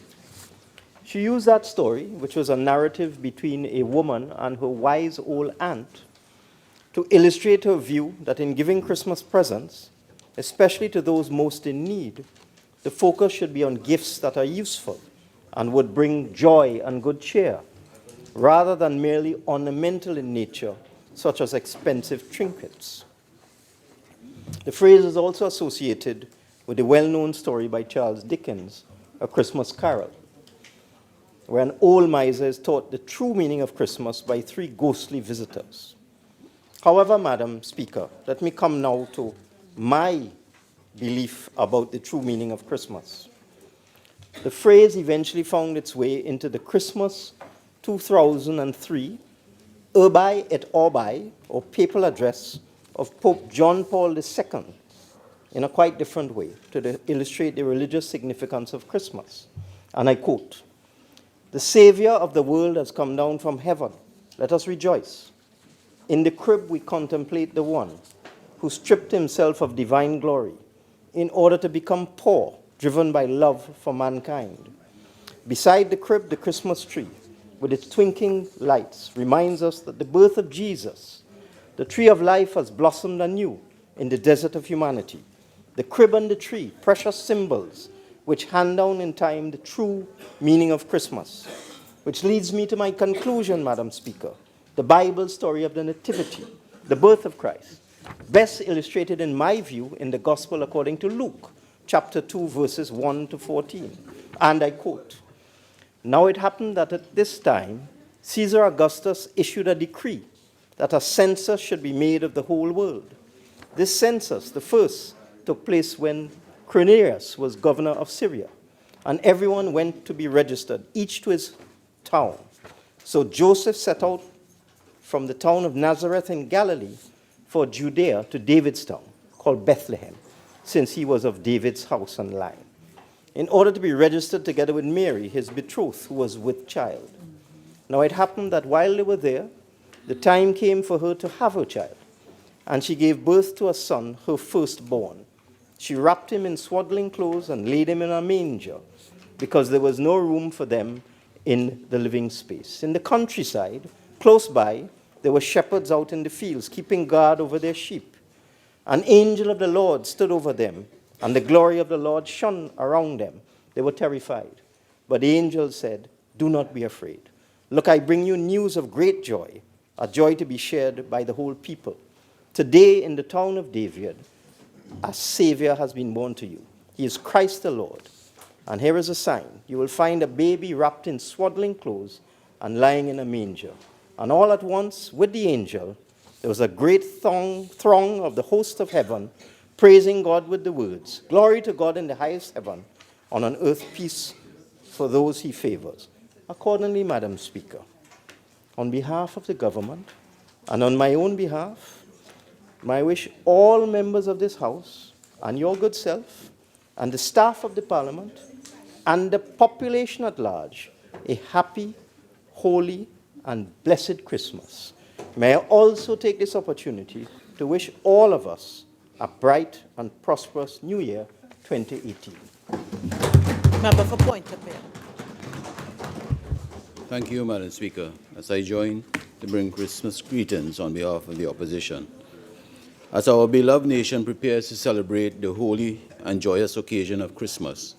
She used that story, which was a narrative between a woman and her wise old aunt, to illustrate her view that in giving Christmas presents, especially to those most in need, the focus should be on gifts that are useful and would bring joy and good cheer, rather than merely ornamental in nature, such as expensive trinkets. The phrase is also associated with the well-known story by Charles Dickens, A Christmas Carol, where an old miser is taught the true meaning of Christmas by 3 ghostly visitors. However, Madam Speaker, let me come now to my belief about the true meaning of Christmas. The phrase eventually found its way into the Christmas 2003 Urbi et Orbi, or papal address of Pope John Paul II, in a quite different way to illustrate the religious significance of Christmas. And I quote, "The Savior of the world has come down from heaven. Let us rejoice. In the crib we contemplate the one who stripped himself of divine glory in order to become poor, driven by love for mankind. Beside the crib, the Christmas tree, with its twinkling lights, reminds us that the birth of Jesus, the tree of life, has blossomed anew in the desert of humanity. The crib and the tree, precious symbols which hand down in time the true meaning of Christmas. Which leads me to my conclusion, Madam Speaker. The Bible story of the Nativity, the birth of Christ, best illustrated in my view in the Gospel according to Luke, chapter 2, verses 1 to 14. And I quote, "Now it happened that at this time, Caesar Augustus issued a decree that a census should be made of the whole world. This census, the first, took place when Quirinius was governor of Syria, and everyone went to be registered, each to his town. So Joseph set out from the town of Nazareth in Galilee for Judea to David's town, called Bethlehem, since he was of David's house and line, in order to be registered together with Mary, his betrothed, who was with child. Now it happened that while they were there, the time came for her to have her child, and she gave birth to a son, her firstborn. She wrapped him in swaddling clothes and laid him in a manger, because there was no room for them in the living space. In the countryside, close by, there were shepherds out in the fields, keeping guard over their sheep. An angel of the Lord stood over them, and the glory of the Lord shone around them. They were terrified. But the angel said, 'Do not be afraid. Look, I bring you news of great joy, a joy to be shared by the whole people. Today in the town of David, a Savior has been born to you. He is Christ the Lord. And here is a sign. You will find a baby wrapped in swaddling clothes and lying in a manger.' And all at once, with the angel, there was a great throng of the host of heaven, praising God with the words, 'Glory to God in the highest heaven, and on earth peace for those he favors.' Accordingly, Madam Speaker, on behalf of the government and on my own behalf, I wish all members of this House and your good self and the staff of the Parliament and the population at large a happy, holy, and blessed Christmas. May I also take this opportunity to wish all of us a bright and prosperous New Year 2018. Member for Point of Order. Thank you, Madam Speaker. As I join to bring Christmas greetings on behalf of the opposition. As our beloved nation prepares to celebrate the holy and joyous occasion of Christmas,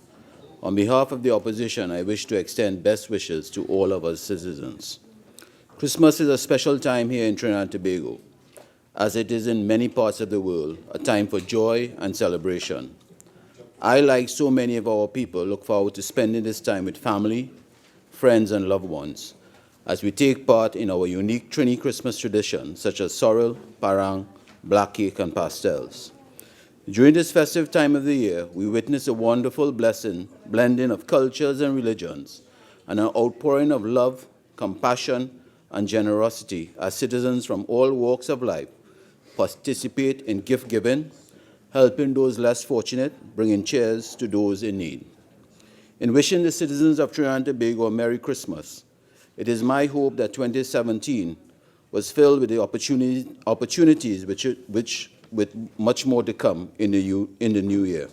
on behalf of the opposition, I wish to extend best wishes to all of us citizens. Christmas is a special time here in Trinidad and Tobago, as it is in many parts of the world, a time for joy and celebration. I, like so many of our people, look forward to spending this time with family, friends, and loved ones, as we take part in our unique Trini Christmas traditions, such as sorrel, parang, black cake, and pastels. During this festive time of the year, we witness a wonderful blending of cultures and religions, and an outpouring of love, compassion, and generosity as citizens from all walks of life participate in gift-giving, helping those less fortunate, bringing cheers to those in need. In wishing the citizens of Trinidad and Tobago a Merry Christmas, it is my hope that 2017 was filled with the opportunities which with much more to come in the new year.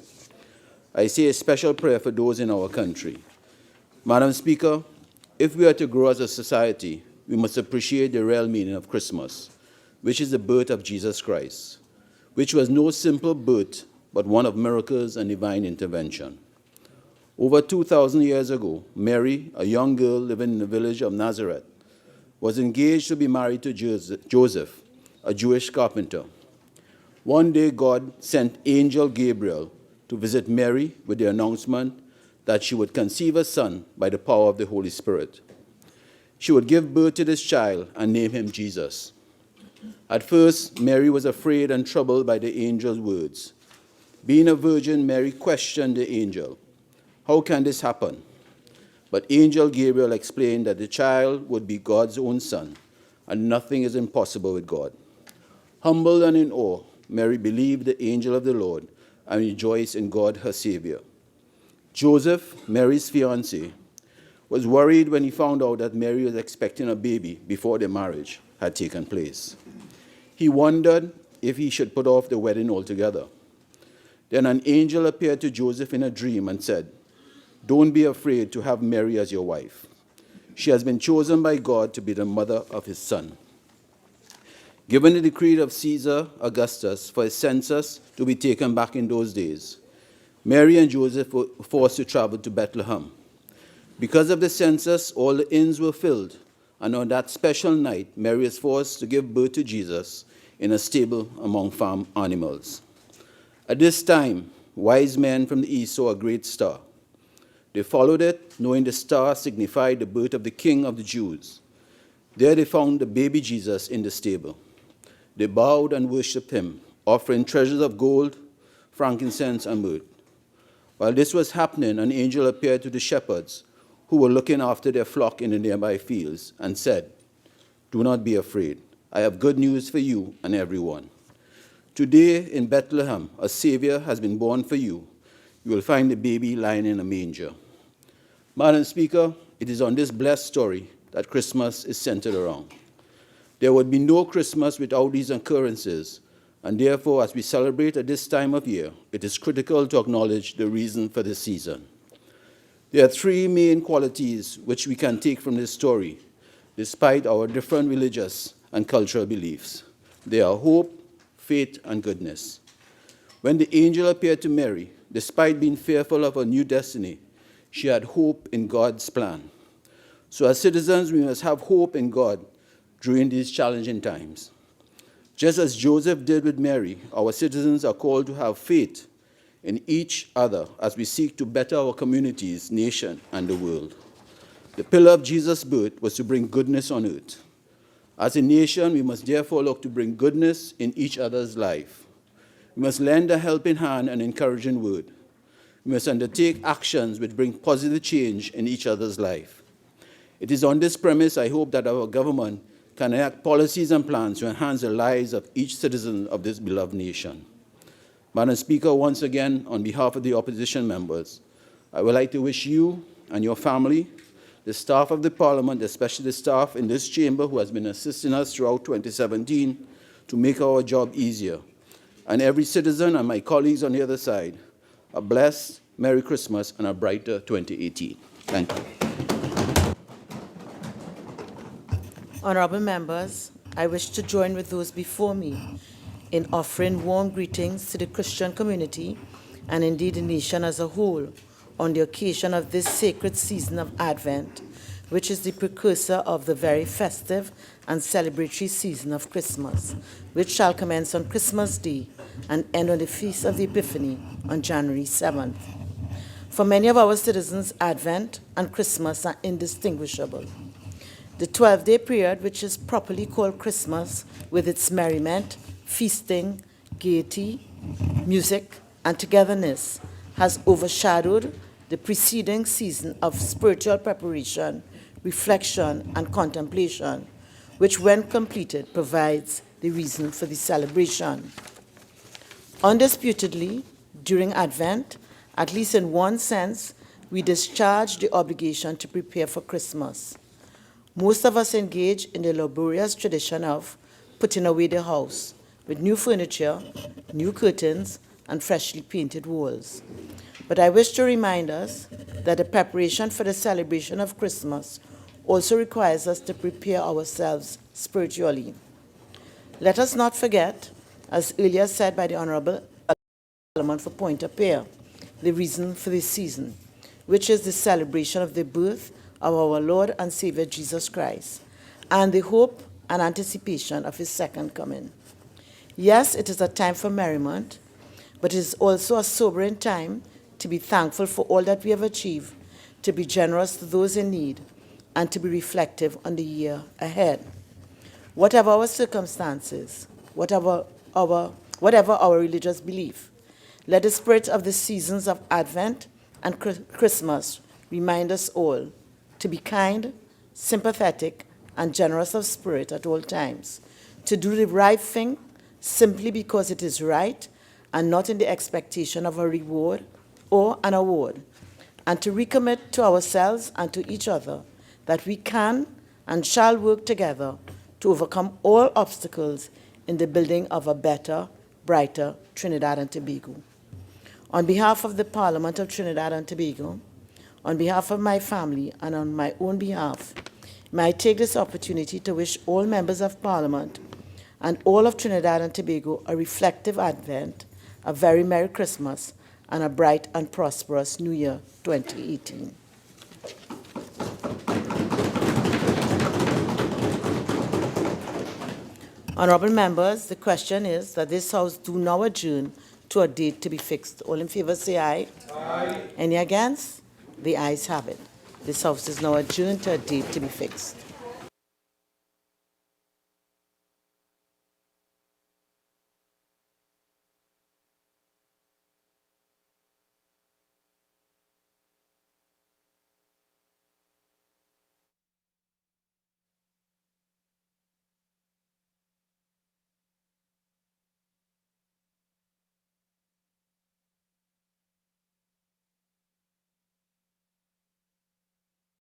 I say a special prayer for those in our country. Madam Speaker, if we are to grow as a society, we must appreciate the real meaning of Christmas, which is the birth of Jesus Christ, which was no simple birth, but one of miracles and divine intervention. Over 2,000 years ago, Mary, a young girl living in the village of Nazareth, was engaged to be married to Joseph, a Jewish carpenter. One day, God sent Angel Gabriel to visit Mary with the announcement that she would conceive a son by the power of the Holy Spirit. She would give birth to this child and name him Jesus. At first, Mary was afraid and troubled by the angel's words. Being a virgin, Mary questioned the angel. How can this happen? But Angel Gabriel explained that the child would be God's own son, and nothing is impossible with God. Humble and in awe, Mary believed the angel of the Lord and rejoiced in God her Savior. Joseph, Mary's fiancé, was worried when he found out that Mary was expecting a baby before their marriage had taken place. He wondered if he should put off the wedding altogether. Then an angel appeared to Joseph in a dream and said, "Don't be afraid to have Mary as your wife. She has been chosen by God to be the mother of his son." Given the decree of Caesar Augustus for his census to be taken back in those days, Mary and Joseph were forced to travel to Bethlehem. Because of the census, all the inns were filled, and on that special night, Mary was forced to give birth to Jesus in a stable among farm animals. At this time, wise men from the east saw a great star. They followed it, knowing the star signified the birth of the King of the Jews. There they found the baby Jesus in the stable. They bowed and worshipped him, offering treasures of gold, frankincense, and myrrh. While this was happening, an angel appeared to the shepherds who were looking after their flock in the nearby fields and said, "Do not be afraid. I have good news for you and everyone. Today in Bethlehem, a Savior has been born for you. You will find the baby lying in a manger." Madam Speaker, it is on this blessed story that Christmas is centered around. There would be no Christmas without these occurrences, and therefore, as we celebrate at this time of year, it is critical to acknowledge the reason for this season. There are three main qualities which we can take from this story, despite our different religious and cultural beliefs. They are hope, faith, and goodness. When the angel appeared to Mary, despite being fearful of her new destiny, she had hope in God's plan. So as citizens, we must have hope in God during these challenging times. Just as Joseph did with Mary, our citizens are called to have faith in each other as we seek to better our communities, nation, and the world. The pillar of Jesus' birth was to bring goodness on earth. As a nation, we must therefore look to bring goodness in each other's life. We must lend a helping hand and encouraging word. We must undertake actions which bring positive change in each other's life. It is on this premise I hope that our government can enact policies and plans to enhance the lives of each citizen of this beloved nation. Madam Speaker, once again, on behalf of the opposition members, I would like to wish you and your family, the staff of the Parliament, especially the staff in this chamber who has been assisting us throughout 2017 to make our job easier, and every citizen and my colleagues on the other side, a blessed Merry Christmas and a brighter 2018. Thank you. Honorable members, I wish to join with those before me in offering warm greetings to the Christian community and indeed the nation as a whole on the occasion of this sacred season of Advent, which is the precursor of the very festive and celebratory season of Christmas, which shall commence on Christmas Day and end on the Feast of the Epiphany on January 7th. For many of our citizens, Advent and Christmas are indistinguishable. The 12-day period, which is properly called Christmas, with its merriment, feasting, gaiety, music, and togetherness, has overshadowed the preceding season of spiritual preparation, reflection, and contemplation, which, when completed, provides the reason for the celebration. Undisputedly, during Advent, at least in one sense, we discharge the obligation to prepare for Christmas. Most of us engage in the laborious tradition of putting away the house with new furniture, new curtains, and freshly painted walls. But I wish to remind us that the preparation for the celebration of Christmas also requires us to prepare ourselves spiritually. Let us not forget, as earlier said by the Honorable Parliament for Point-à-Pierre, the reason for this season, which is the celebration of the birth of our Lord and Savior Jesus Christ, and the hope and anticipation of his second coming. Yes, it is a time for merriment, but it is also a sobering time to be thankful for all that we have achieved, to be generous to those in need, and to be reflective on the year ahead. Whatever our circumstances, whatever our religious belief, let the spirit of the seasons of Advent and Christmas remind us all to be kind, sympathetic, and generous of spirit at all times, to do the right thing simply because it is right and not in the expectation of a reward or an award, and to recommit to ourselves and to each other that we can and shall work together to overcome all obstacles in the building of a better, brighter Trinidad and Tobago. On behalf of the Parliament of Trinidad and Tobago, on behalf of my family and on my own behalf, may I take this opportunity to wish all members of Parliament and all of Trinidad and Tobago a reflective Advent, a very Merry Christmas, and a bright and prosperous New Year 2018. Honourable members, the question is that this House do now adjourn to a date to be fixed. All in favour say aye. Aye. Any against? The ayes have it. This House is now adjourned to a date to be fixed.